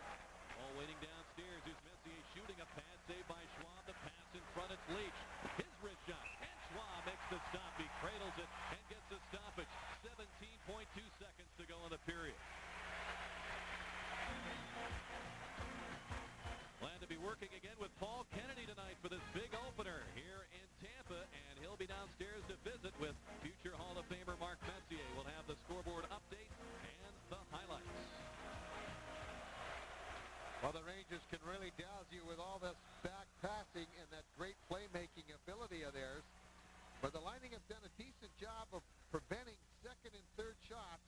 All waiting downstairs is Messier shooting a pass saved by Schwab. The pass in front, it's Leach. His wrist shot, and Schwab makes the stop. He cradles it and gets the stoppage. 17.2 seconds to go in the period. Glad to be working again with Paul Kennedy tonight for this big opener here in Tampa, and he'll be downstairs to visit with future Hall of Famer Mark Messier. We'll have the scoreboard update and the highlights. Well, the Rangers can really douse you with all this back passing and that great playmaking ability of theirs. But the Lightning have done a decent job of preventing second and third shots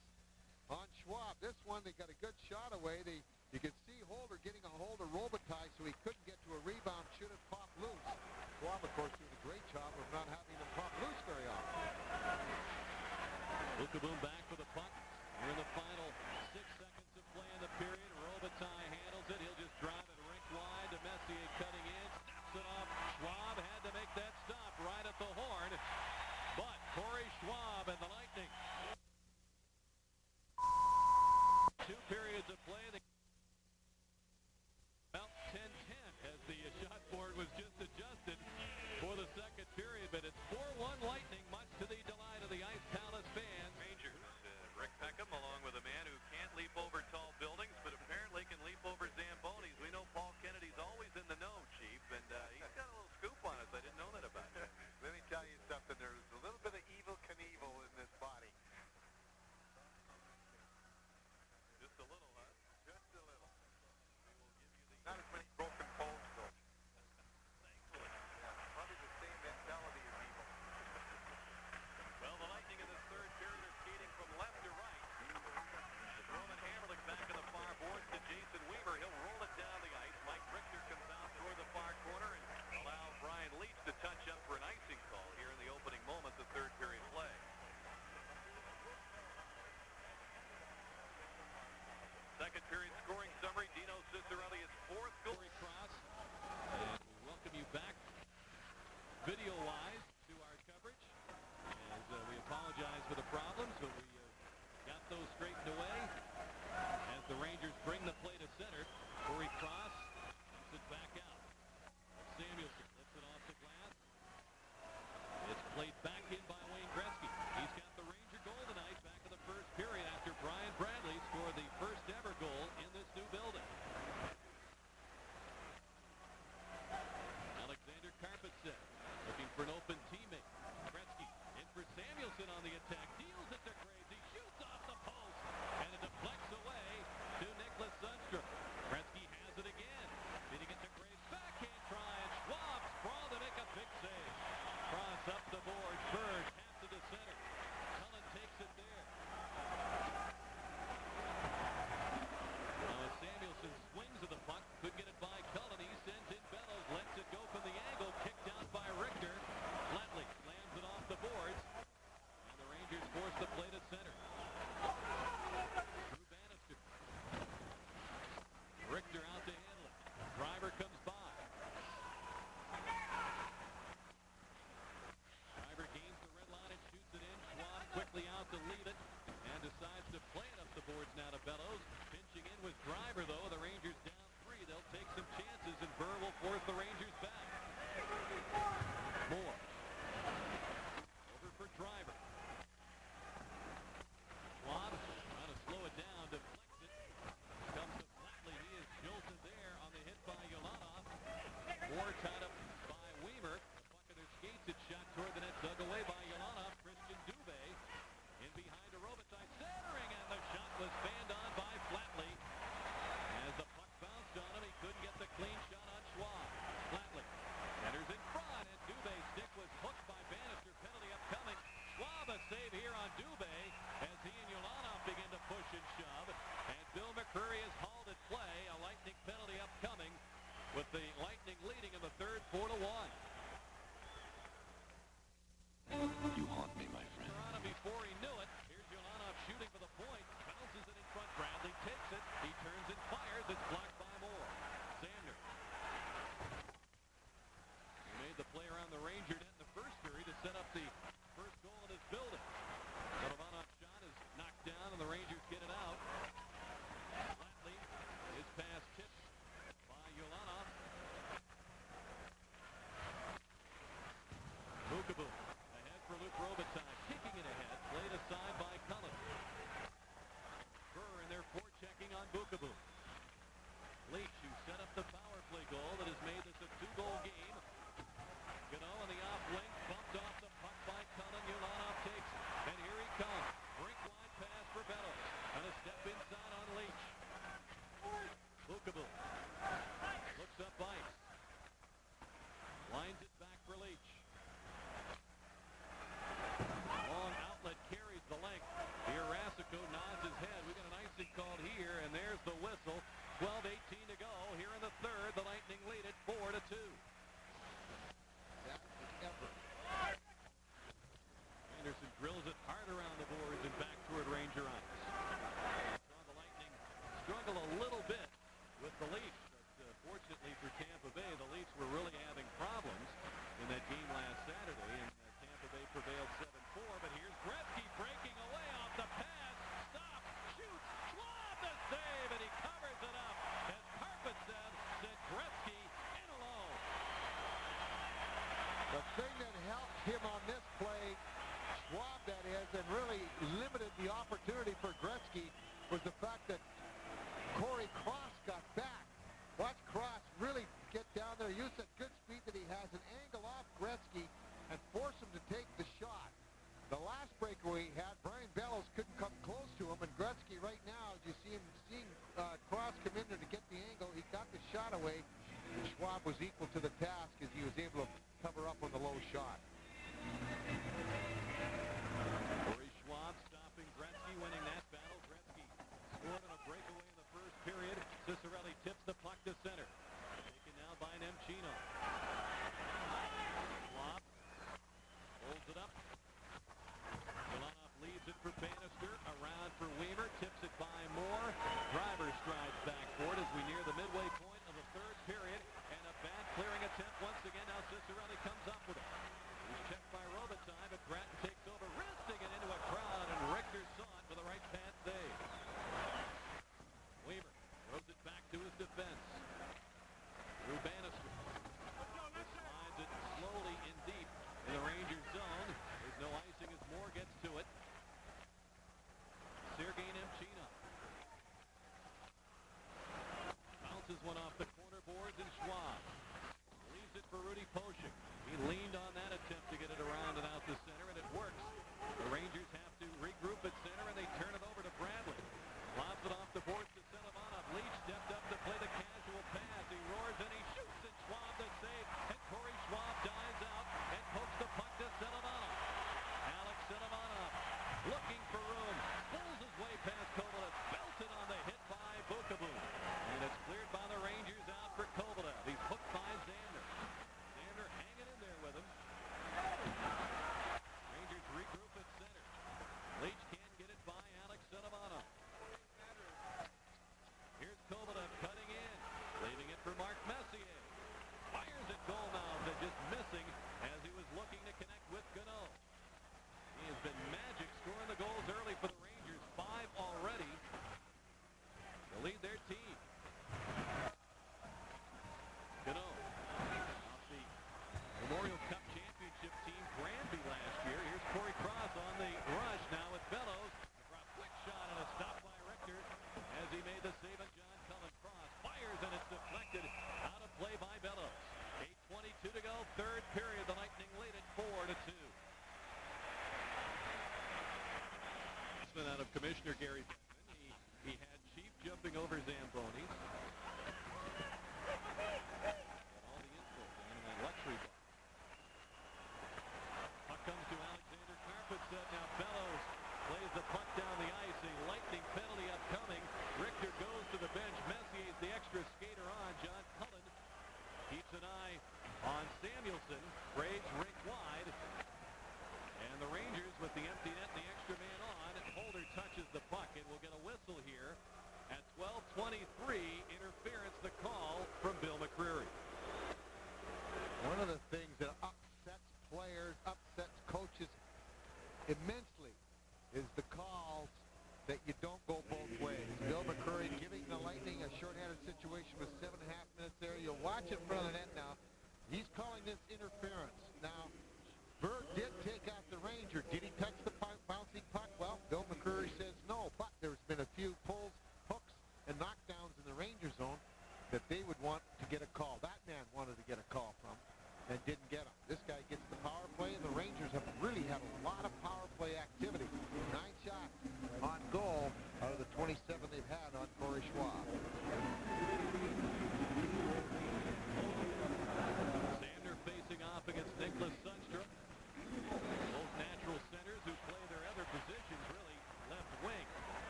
on Schwab. This one, they got a good shot away. You can see Holder getting a hold of Robitaille, so he couldn't get to a rebound should it pop loose. Schwab, of course, doing a great job of not having them pop loose very often. Lukaboom back for the puck. We're in the final 6 seconds of play in the period. Robitaille handles it. He'll just drive it rink wide to Messier cutting in. Snaps it off. Schwab had to make that stop right at the horn. But Corey Schwab and the Lightning. 2 periods of play. About 10-10 as the shot board was just adjusted for the second period. But it's 4-1 Lightning, much to the delight of the Ice Palace fans. Rangers whistle. Looks up ice. Lines it back for Leach. Long outlet carries the length. Here Rasico nods his head. We got an icing called here, and there's the whistle. 12:18 to go. Here in the third, the Lightning lead it 4-2. Anderson drills it hard around the boards and back toward Ranger ice. Saw the Lightning struggle a little bit with the Leafs, but fortunately for Tampa Bay, the Leafs were really having problems in that game last Saturday, and Tampa Bay prevailed 7-4. But here's Gretzky breaking away off the pass. Stop, shoots, Schwab the save, and he covers it up. As Karpatsev said, Gretzky in alone. The thing that helped him on this play, Schwab that is, and really limited the opportunity for Gretzky, was the fact that Corey Cross got back. Watch Cross really get down there, use that good speed that he has, and angle off Gretzky and force him to take the shot. The last breakaway he had, Brian Bellows couldn't come close to him, and Gretzky right now, as you see him seeing Cross come in there to get the angle, he got the shot away. Schwab was equal to the task as he was able to cover up on the low shot. Corey Schwab stopping Gretzky, winning that battle. Gretzky scored on a breakaway in the first period. Ciccarelli tips the puck to center. Taken now by Nemchino. Schwab holds it up. Milanov leaves it for Bannister. Around for Weaver. Tips it by Moore. Driver strides back for it as we near the midway point of the third period. And a bad clearing attempt once again. Now Ciccarelli comes up with it. He's checked by Robitaille, but Grattan takes over, wristing it into a crowd, and Richter saw it with a right pad save. Weaver throws it back to his defense. Through Bannister. Slides it slowly in deep in the Rangers zone. There's no icing as Moore gets to it. Sergei Nemchino. Bounces one off the corner boards, and Schwab leaves it for Rudy Poschek. He leaned on that attempt to get it around and out to center, and it works. The Rangers have to regroup at center, and they turn it over to Bradley. Lobs it off the boards to Selivanov. Leach stepped up to play the casual pass. He roars and he shoots, and Schwab the save. And Corey Schwab dives out and pokes the puck to Selivanov. Alex Selivanov looking for room. Pulls his way past Kovalev. Belted on the hit by Bukaboo. And it's cleared by the Rangers out for Kovalev. He's hooked by Zander. Zander hanging in there with him. Rangers regroup at center. Leach can't get it by Alex Selivanov. Here's Kovalev cutting in. Leaving it for Mark Messier. Fires at goal now, but just missing as he was looking to connect with Gano. He has been magic scoring the goals early for the Rangers. 5 already to lead their team. Gano off the Memorial Cup Championship team Granby last year. Here's Corey Cross on the rush now with Bellows. A quick shot and a stop by Richter as he made the save on John Cullen. Cross fires and it's deflected out of play by Bellows. 8:22 to go, third period. The Lightning lead it 4-2. Out of Commissioner Gary Bettman. He had Chief jumping over Zamboni. And all the insult down in that luxury box. Puck comes to Alexander Karpatsev. Now Bellows plays the puck down the ice. A Lightning penalty upcoming. Richter goes to the bench. Messier's the extra skater on. John Cullen keeps an eye on Samuelson. Braves rink wide. And the Rangers with the empty net and the extra man on. Holder touches the puck and we'll get a whistle here at 12:23. Interference, the call from Bill McCreary. One of the things that upsets players, upsets coaches immensely is the calls that you don't go both ways. Bill McCreary giving the Lightning a shorthanded situation with 7.5 minutes there. You'll watch it in front of the net now. He's calling this interference. Now, Berg did take out the Ranger. Did he touch the bouncing puck? Well, Bill McCreary says no, but there's been a few pulls, hooks, and knockdowns in the Ranger zone that they would want to get a call. That man wanted to get a call from and didn't get him. This guy gets the power play, and the Rangers have really had a lot of power play activity. 9 shots on goal out of the 27 they've had on Corey Schwab.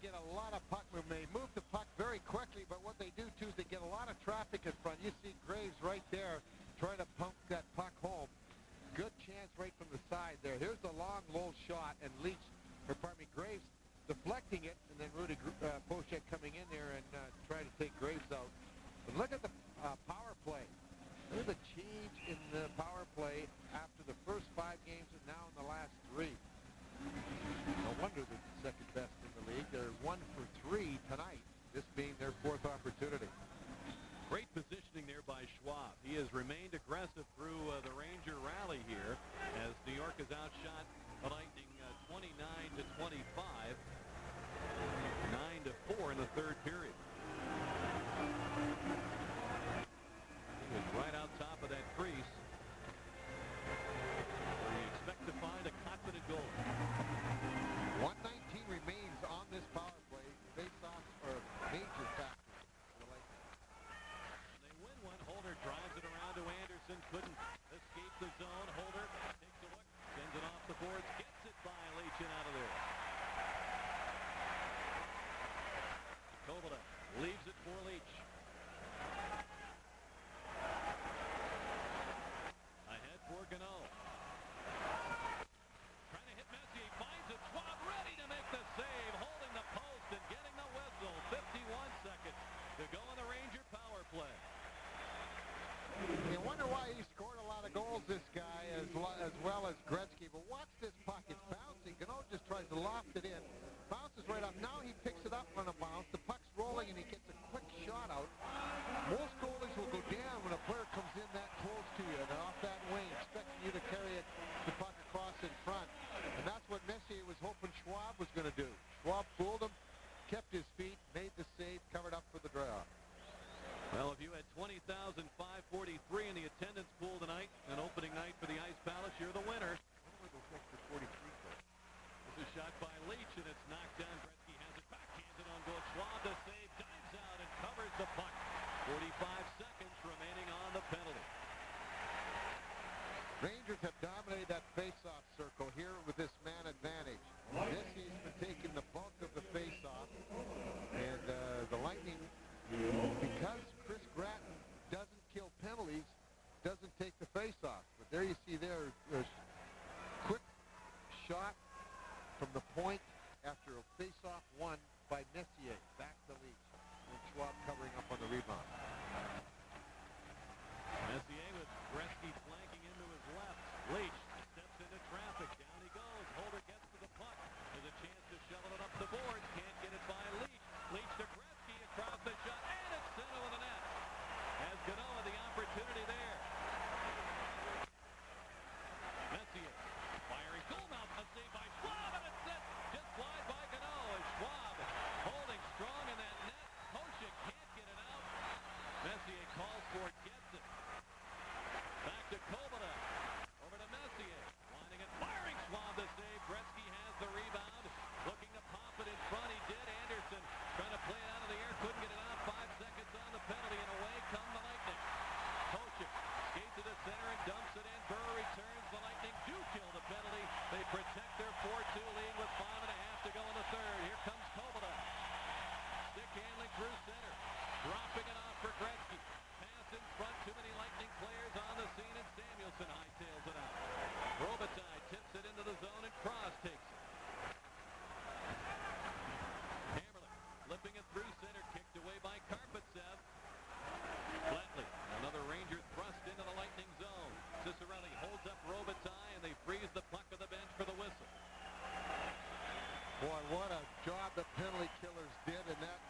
get a lot of puck movement. They move the puck very quickly, but what they do, too, is they get a lot of traffic in front. You see Graves right there trying to pump that puck home. Good chance right from the side there. Here's the long, low shot, and Graves deflecting it, and then Rudy Pochek coming in there and trying to take Graves out. But look at the power play. There's a change in the power play after the first 5 games and now in the last 3. No wonder they're the second best in the league. They're 1 for 3 tonight, this being their 4th opportunity. Great positioning there by Schwab. He has remained aggressive through the Ranger rally here as New York has outshot the Lightning 29-25, 9-4 in the third period. He was right out top of that crease, where you expect to find a confident goal. 119 remains on this power play. Face-offs are a major factor. Holder drives it around to Anderson. Couldn't escape the zone. Holder takes a look, sends it off the boards, gets it by Leach and out of there. Kovada leaves it for Leach. Ahead for Gano. Trying to hit Messier, finds it. Schwab ready to make the save, holding the post and getting the whistle. 51 seconds to go in the Ranger power play. You wonder why he scored a lot of goals, this guy, as well as Gretzky. But watch this puck. It's bouncing. Gano just tries to loft it in. Bounces right up. Now he picks it up on a bounce. The puck's rolling, and he gets a quick shot out. Most goalies will go down when a player comes in that close to you and off that wing, expecting you to carry the puck across in front. And that's what Messier was hoping Schwab was going to do. Schwab fooled him, kept his feet, made the save, covered up for the draw. Well, if you had 20,543 in the attendance pool tonight, an opening night for the Ice Palace, you're the winner. This is shot by Leach, and it's knocked down. Gretzky has it back, hands it on goal. Schwab the save, dives out and covers the puck. 45 seconds remaining on the penalty. Rangers have dominated that face-off circle here with this man advantage. Messier's been taking the bulk of the face-off, and the Lightning, because Chris Gratton doesn't kill penalties, doesn't take the face-off. But there you see there's quick shot from the point after a face-off won by Messier. Back to Leach. And Schwab covering up on the rebound. Messier with Gretzky flanking into his left. Leach steps into traffic. Down he goes. Holder gets to the puck. There's a chance to shovel it up the boards. Can't get it by Leach. Leach to Gretzky across the shot. And it's sent over the net. Has Gano the opportunity there. Messier firing goal mouth. A save by Schwab. And it's set just wide by Gano. As Schwab holding strong in that net. Pochek can't get it out. Messier calls for it. Gets it. Back to Kovada. Over to Messier. Winding it. Firing Schwab to save. Gretzky has the rebound. Looking to pop it in front. He did. Anderson trying to play it out of the air. Couldn't get it out. 5 seconds on the penalty. And away come the Lightning. Pochek skates to the center and dumps it in. Burr returns. The Lightning do kill the penalty. They protect their 4-2 lead with 5.5 to go in the third. Here comes Kovada. Stick handling through center. Dropping it off for Gretzky. Pass in front. Too many Lightning players on the scene, and Samuelson hightails it out. Robitaille tips it into the zone, and Cross takes it. Hammerlich flipping it through center. Kicked away by Karpatsev. Flatley, another Ranger thrust into the Lightning zone. Cicerelli holds up Robitaille, and they freeze the puck on the bench for the whistle. Boy, what a job the penalty killers did in that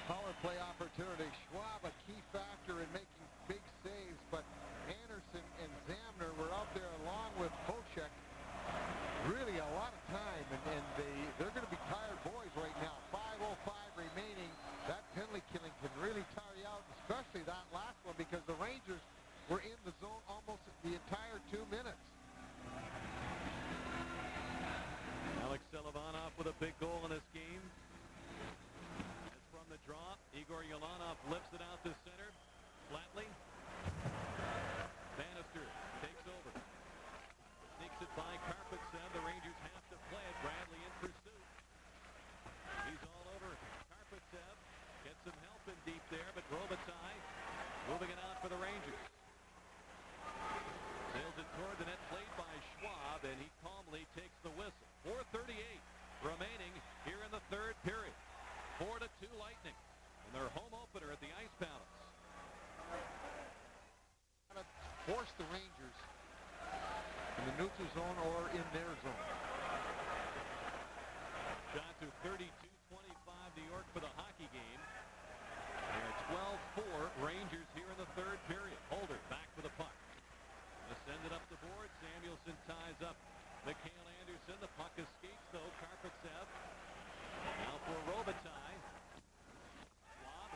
power play opportunity. Schwab, a key factor in making big saves, but Anderson and Zamner were out there along with Pochek really a lot of time, and they're going to be tired boys right now. 5:05 remaining. That penalty killing can really tire you out, especially that last one, because the Rangers were in the zone almost the entire 2 minutes. Alex Selivanov with a big goal in this game. As from the draw, Igor Yolanov lifts it out to center. Flatley. Bannister takes over. Sneaks it by Karpatsev. The Rangers have to play it. Bradley in pursuit. neutral zone or in their zone. Shots are 32-25 New York for the hockey game. They're 12-4 Rangers here in the third period. Holder back for the puck. They send it up the board. Samuelson ties up Mikhail Anderson. The puck escapes though. Karpatsev. Now for Robitaille. Schwab.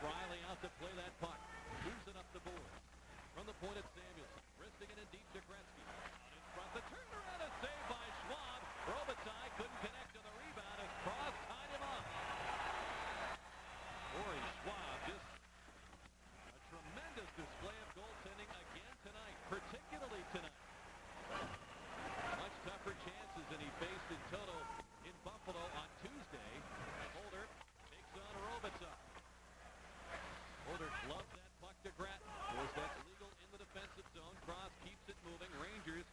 Riley out to play that puck. Moves it up the board. From the point at Samuelson. Wristing it in deep to Gretzky. Out in front. The turnaround is saved by Schwab. Robitaille couldn't connect to the rebound as Cross tied him up. Corey Schwab, just a tremendous display of goaltending again tonight, particularly tonight. Much tougher chances than he faced in total in Buffalo on Tuesday. Holder takes on Robitaille. Holder gloves that puck to Gratton. Was that legal in the defensive zone? Cross keeps it moving. Rangers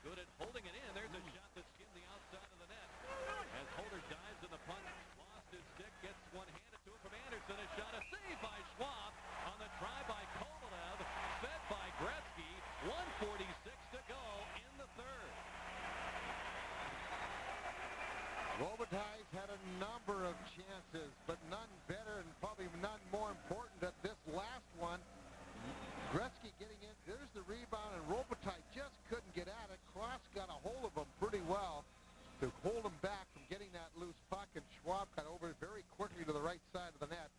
good at holding it in. There's a shot that skimmed the outside of the net. As Holder dives in the puck, lost his stick, gets one handed to him from Anderson. A shot, a save by Schwab on the try by Kovalev, fed by Gretzky. 1:46 to go in the third. Robitaille's had a number of chances, but none better and probably none more important than this last one. Gretzky getting in. There's the rebound, and Robitaille just couldn't get at it. Cross got a hold of him pretty well to hold him back from getting that loose puck, and Schwab got over it very quickly to the right side of the net.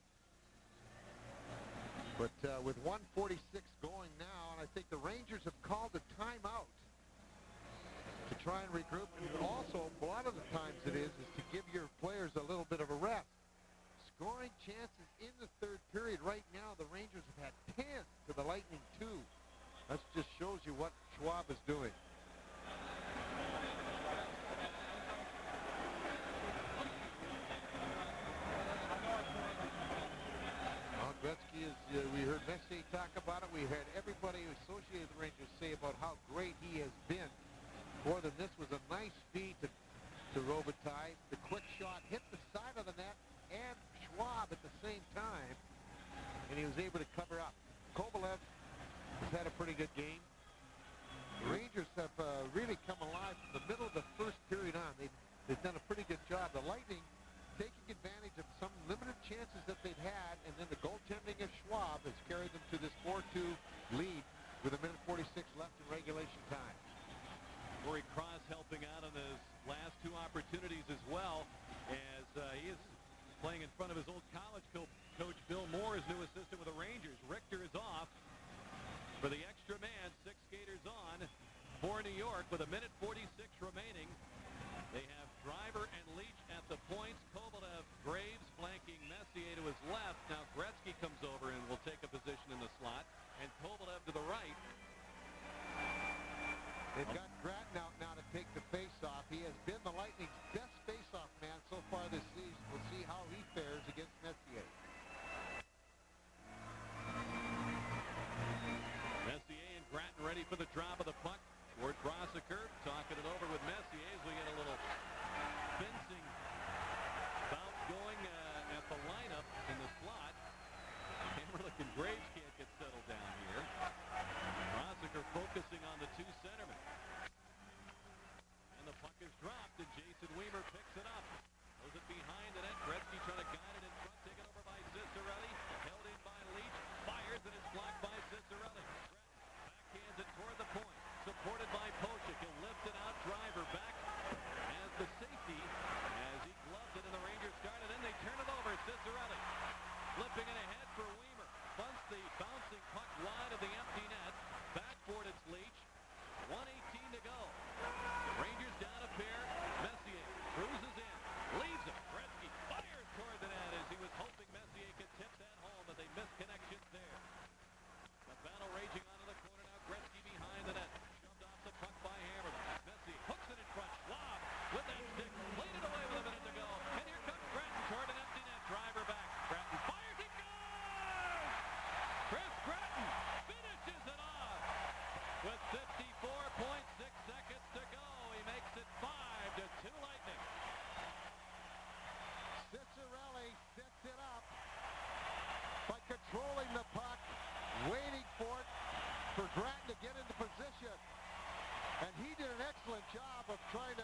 But with 1:46 going now, and I think the Rangers have called a timeout to try and regroup. And also, a lot of the times it is to give your players a little bit of a rest. Scoring chances in the third period right now, the Rangers have had 10 to the Lightning 2. That just shows you what Schwab is doing. Well, Gretzky is, we heard Messier talk about it. We heard everybody associated with the Rangers say about how great he has been. For them, this was a nice feed to Robitaille. The quick shot hit the side of the net and Schwab at the same time, and he was able to cover up. Kovalev has had a pretty good game. The Rangers have really come alive from the middle of the first period on. They've done a pretty good job. The Lightning taking advantage of some limited chances that they've had, and then the goaltending of Schwab has carried them to this 4-2 lead with 1:46 left in regulation time. Corey Cross helping out on his last two opportunities as well, as he is playing in front of his old college coach Bill Moore, his new assistant with the Rangers. Richter is off for the extra man. 6 skaters on for New York with 1:46 remaining. They have Driver and Leach at the points. Kovalev, Graves flanking Messier to his left. Now Gretzky comes over and will take a position in the slot, and Kovalev to the right. They've got Gratton out now to take the face-off. He has been the Lightning's best face-off man so far this season. We'll see how he fares against Messier. Messier and Gratton ready for the drop of the puck toward Brosiker. Talking it over with Messier as we get a little fencing bout going at the lineup in the slot. Hammerlick and Graves can't get settled down here. Brosiker focusing on the two centermen. And the puck is dropped, and Jason Weimer picks it up. Throws it behind the net. Gretzky trying to guide it in front. Taken over by Ciccarelli. Held in by Leach. Fires, and it's blocked by Ciccarelli. Backhands it toward the point.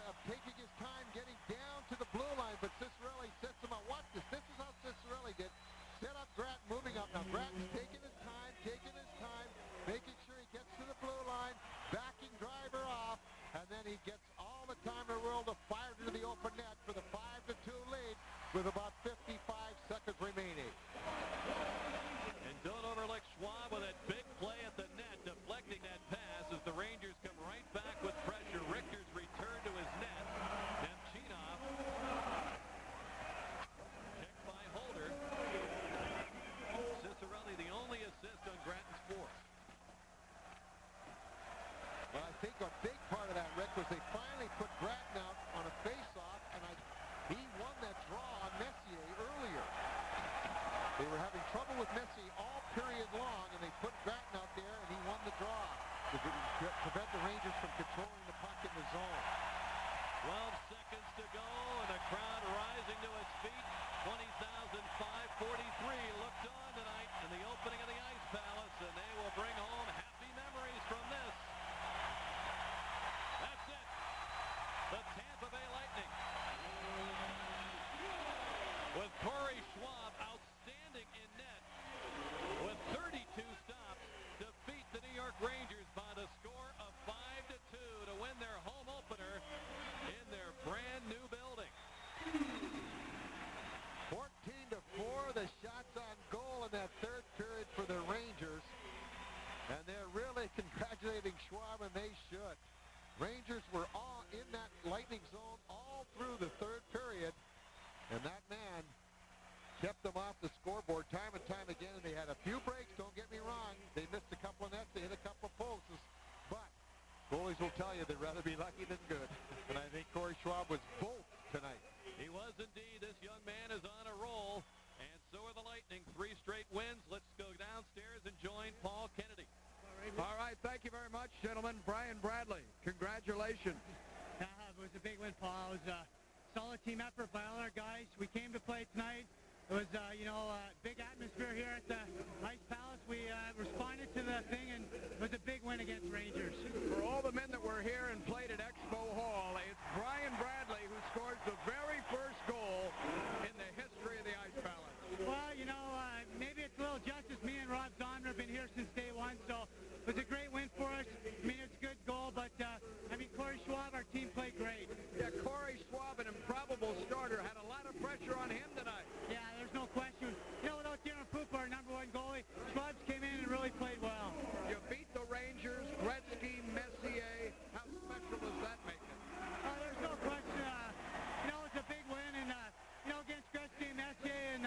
of taking his time getting down to the blue line, but Cicerelli sets him up. Watch this. This is how Cicerelli did. Set up Grattan, moving up. Now Grattan's taking his time, making sure he gets to the blue line, backing driver off, and then he gets all the time in the world to fire into the open net for the 5-2 lead with about 55 seconds remaining. And don't overlook Schwab with that big play at the net, deflecting that pass as the Rangers come right back with pressure. Richter's return to his net. Nemchinov checked by Holder. Cicerelli the only assist on Grattan's fourth. Well, I think a big part of that, Rick, was they finally put Grattan out on a face-off, and he won that draw on Messier earlier. They were having trouble with Messier all period long, and they put Grattan out there, and he won the draw to prevent the Rangers from controlling the puck in the zone. 12 seconds to go, and the crowd rising to its feet. 20,543 looked on tonight in the opening of the Ice Palace, and they will bring home happy memories from this. That's it. The Tampa Bay Lightning. With Corey Schwab outstanding in net with 32 stops, defeat the New York Rangers by the score of 5-2 to win their home opener in their brand new building. 14-4, the shots on goal in that third period for the Rangers. And they're really congratulating Schwab, and they should. Rangers were all in that Lightning zone all through the third period. And that man kept them off the scoreboard time and time again. And they had a few breaks, don't get me wrong. They missed a couple of nets, they hit a couple of posts. But goalies will tell you they'd rather be lucky than good. And I think Corey Schwab was both tonight. He was indeed. This young man is on a roll. And so are the Lightning. 3 straight wins. Let's go downstairs and join Paul Kennedy. All right, thank you very much, gentlemen. Brian Bradley, congratulations. It was a big win, Paul. It was a solid team effort by all our guys. We came to play tonight. It was, a big atmosphere here at the Ice Palace. We responded to the thing, and it was a big win against Rangers. For all the men that were here and played at Expo Hall, it's Brian Bradley who scores the very first goal in the history of the Ice Palace. Well, maybe it's a little justice. Me and Rob Zahner have been here since day one, so it was a great win for us. I mean, it's a good goal, but, Corey Schwab, our team played great. Yeah, Corey Schwab, an improbable starter, had a lot of pressure on him tonight. Yeah, there's no question. Without Darren Poop, our number one goalie, Schwab's came in and really played well. You beat the Rangers, Gretzky, Messier. How special does that make it? There's no question. It's a big win, and, against Gretzky and Messier, and,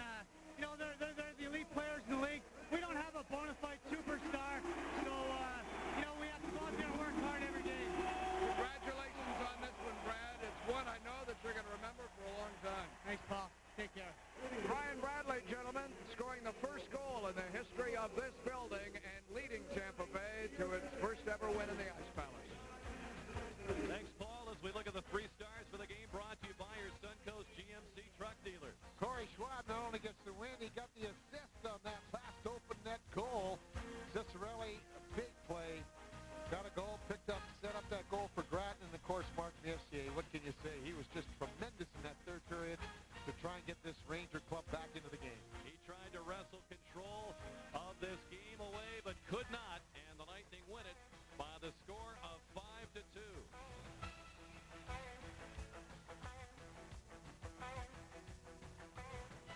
they're the elite players in the league. We don't have a bona fide superstar, so, we have to go out there and work hard every day. Congratulations on this one, Brad. It's one I know that you're going to remember for a long time. Thanks, Paul. Take care. Brian Bradley, gentlemen, scoring the first goal in the history of this building and leading Tampa Bay to its first ever win in the Ice Palace. Thanks, Paul, as we look at the 3 stars for the game brought to you by your Suncoast GMC truck dealers. Corey Schwab not only gets the win, he got the assist on that last open net goal. Cicerelli, a big play, got a goal, picked up, set up that goal for Grattan, and of course Mark Messier. What can you say? He was just tremendous in that third period to try and get this Ranger club back into the game. He tried to wrestle control of this game away, but could not, and the Lightning win it by the score of 5-2.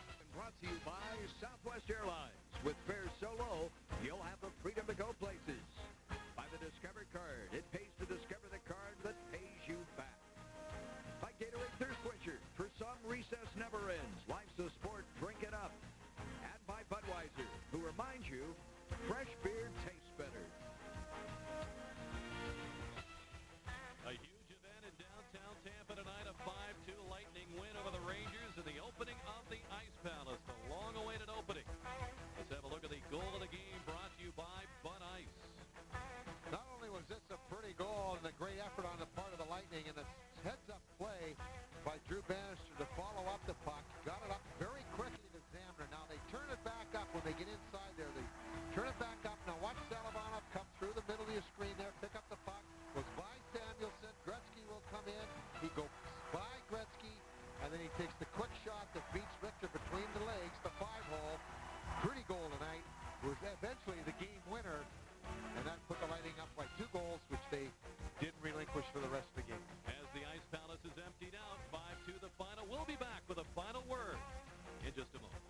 And brought to you by Southwest Airlines. With fares so low, you'll have the freedom to go places. By the Discover card, it pays to discover the card that pays you back. By Gatorade Thirst Quencher, for some recess never ends. Life's a sport, drink it up. And by Budweiser, who reminds you, fresh beer tastes better. A huge event in downtown Tampa tonight, a 5-2 Lightning win over the Rangers in the opening of the Ice Palace, the long-awaited opening. Let's have a look at the goal of the game brought to you by Bud Ice. Not only was this a pretty goal and a great effort on the part of the Lightning, and a heads-up play by Drew Bannister to follow up the puck, got it up very quickly to Zamner. Now they turn it back up when they get inside there. They turn it back up. Now watch Salavanov come through the middle of your screen there, pick up the puck, goes by Samuelson. Gretzky will come in. He takes the quick shot that beats Victor between the legs, the 5-hole. Pretty goal tonight. Was eventually the game winner, and that put the Lightning up by 2 goals, which they didn't relinquish for the rest of the game. As the Ice Palace is emptied out, 5-2 the final. We'll be back with a final word in just a moment.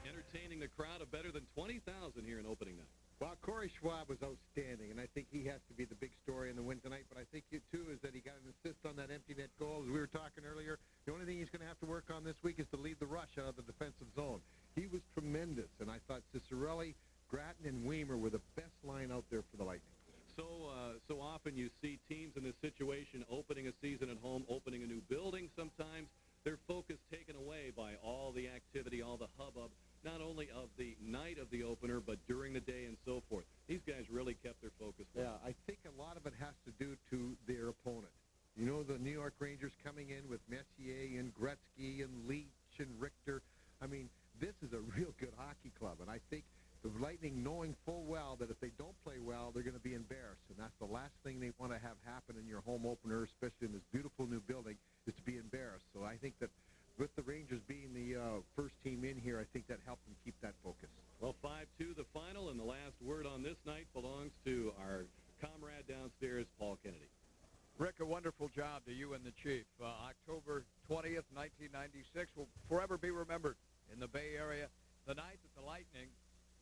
Entertaining the crowd of better than 20,000 here in opening night. Well, Corey Schwab was outstanding, and I think he has to be the big story in the win tonight. But I think you, too, is that he got an assist on that empty net goal. As we were talking earlier, the only thing he's going to have to work on this week is to lead the rush out of the defensive zone. He was tremendous, and I thought Ciccarelli, Gratton, and Weimer were the best line out there for the Lightning. So often you see teams in this situation opening a season at home, opening a new building sometimes. Their focus taken away by all the activity, all the hubbub, not only of the night of the opener, but during the day and so forth. These guys really kept their focus. Yeah, I think a lot of it has to do to their opponent. You know, the New York Rangers coming in with Messier and Gretzky and Leach and Richter. I mean, this is a real good hockey club, and I think the Lightning, knowing full well that if they don't play well, they're going to be embarrassed, and that's the last thing they want to have happen in your home opener, especially in this beautiful new building, is to be embarrassed. So I think that with the Rangers being the first team in here, I think that helped them keep that focus. Well, 5-2 the final, and the last word on this night belongs to our comrade downstairs, Paul Kennedy. Rick, a wonderful job to you and the Chief. October 20th, 1996 will forever be remembered in the Bay Area. The night that the Lightning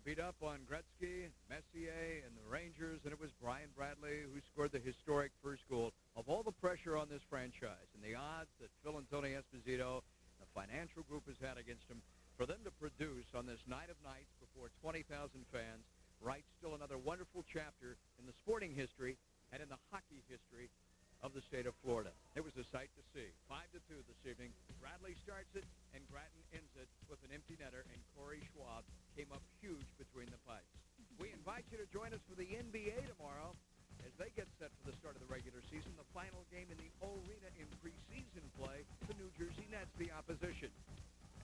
beat up on Gretzky, Messier, and the Rangers, and it was Brian Bradley who scored the historic first goal. Of all the pressure on this franchise and the odds that Phil and Tony Esposito, the financial group, has had against him, for them to produce on this night of nights before 20,000 fans writes still another wonderful chapter in the sporting history and in the hockey history of the state of Florida. It was a sight to see. 5-2 this evening. Bradley starts it, and Gratton ends it with an empty netter, and Corey Schwab came up huge between the pipes. We invite you to join us for the NBA tomorrow as they get set for the start of the regular season. The final game in the O-Arena in preseason play, the New Jersey Nets, the opposition.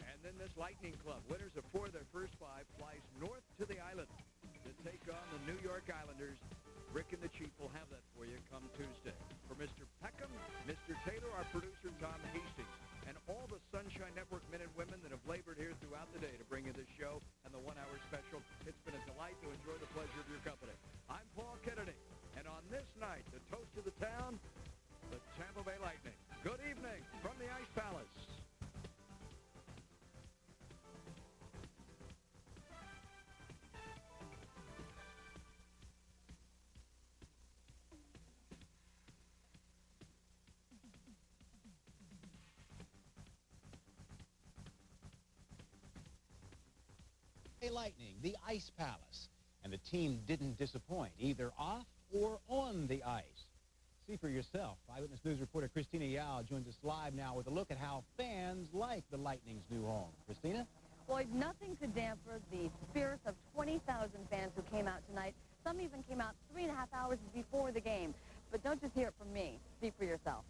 And then this Lightning Club, winners of 4 of their first 5, flies north to the island to take on the New York Islanders. Rick and the Chief will have that for you come Tuesday. For Mr. Peckham, Mr. Taylor, our producer, Tom Hastings, and all the Sunshine Network men and women that have labored here throughout the day to bring you this show and the 1-hour special, it's been a delight to enjoy the pleasure of your company. I'm Paul Kennedy, and on this night, the toast of the town, the Tampa Bay Lightning. Good evening from the Ice Palace. Lightning, the Ice Palace, and the team didn't disappoint, either off or on the ice. See for yourself. Eyewitness News reporter Christina Yao joins us live now with a look at how fans like the Lightning's new home. Christina? Lloyd, nothing could damper the spirits of 20,000 fans who came out tonight. Some even came out 3.5 hours before the game. But don't just hear it from me. Speak for yourself.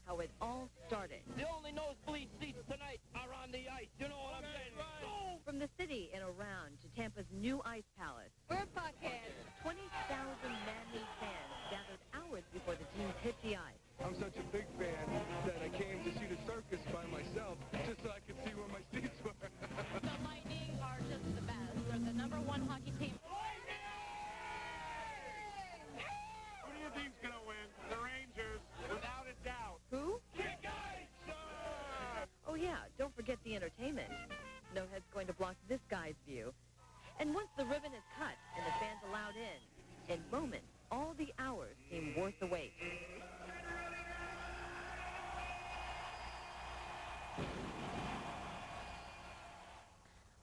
How it all started. The only nosebleed seats tonight are on the ice. You know what I'm saying? Right. From the city and around to Tampa's new Ice Palace. We're Buckhead. 20,000 man-made fans gathered hours before the teams hit the ice. I'm such a big fan that I came to see the circus by myself just so I could see where my seats were. The Lightning are just the best. They're the #1 hockey team. Who do you think's going to win? The Rangers, without a doubt. Who? Oh, yeah, don't forget the entertainment. No head's going to block this guy's view. And once the ribbon is cut and the fans allowed in moments, all the hours seem worth the wait.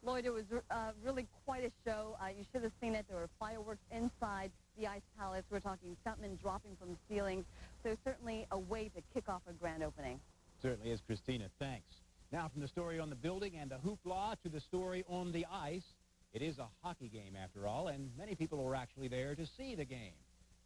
Lloyd, it was really quite a show. You should have seen it. There were fireworks inside the Ice Palace. We're talking stuntmen dropping from ceilings. So certainly a way to kick off a grand opening. Certainly is, Christina. Thanks. Now from the story on the building and the hoopla to the story on the ice. It is a hockey game after all, and many people were actually there to see the game.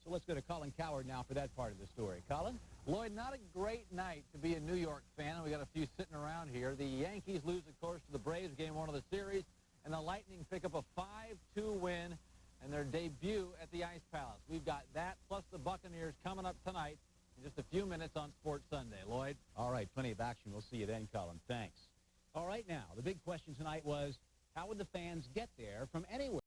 So let's go to Colin Coward now for that part of the story. Colin? Lloyd, not a great night to be a New York fan. We got a few sitting around here. The Yankees lose, of course, to the Braves. Blaze, game 1 of the series, and the Lightning pick up a 5-2 win in their debut at the Ice Palace. We've got that plus the Buccaneers coming up tonight in just a few minutes on Sports Sunday. Lloyd? All right, plenty of action. We'll see you then, Colin. Thanks. All right, now, the big question tonight was, how would the fans get there from anywhere?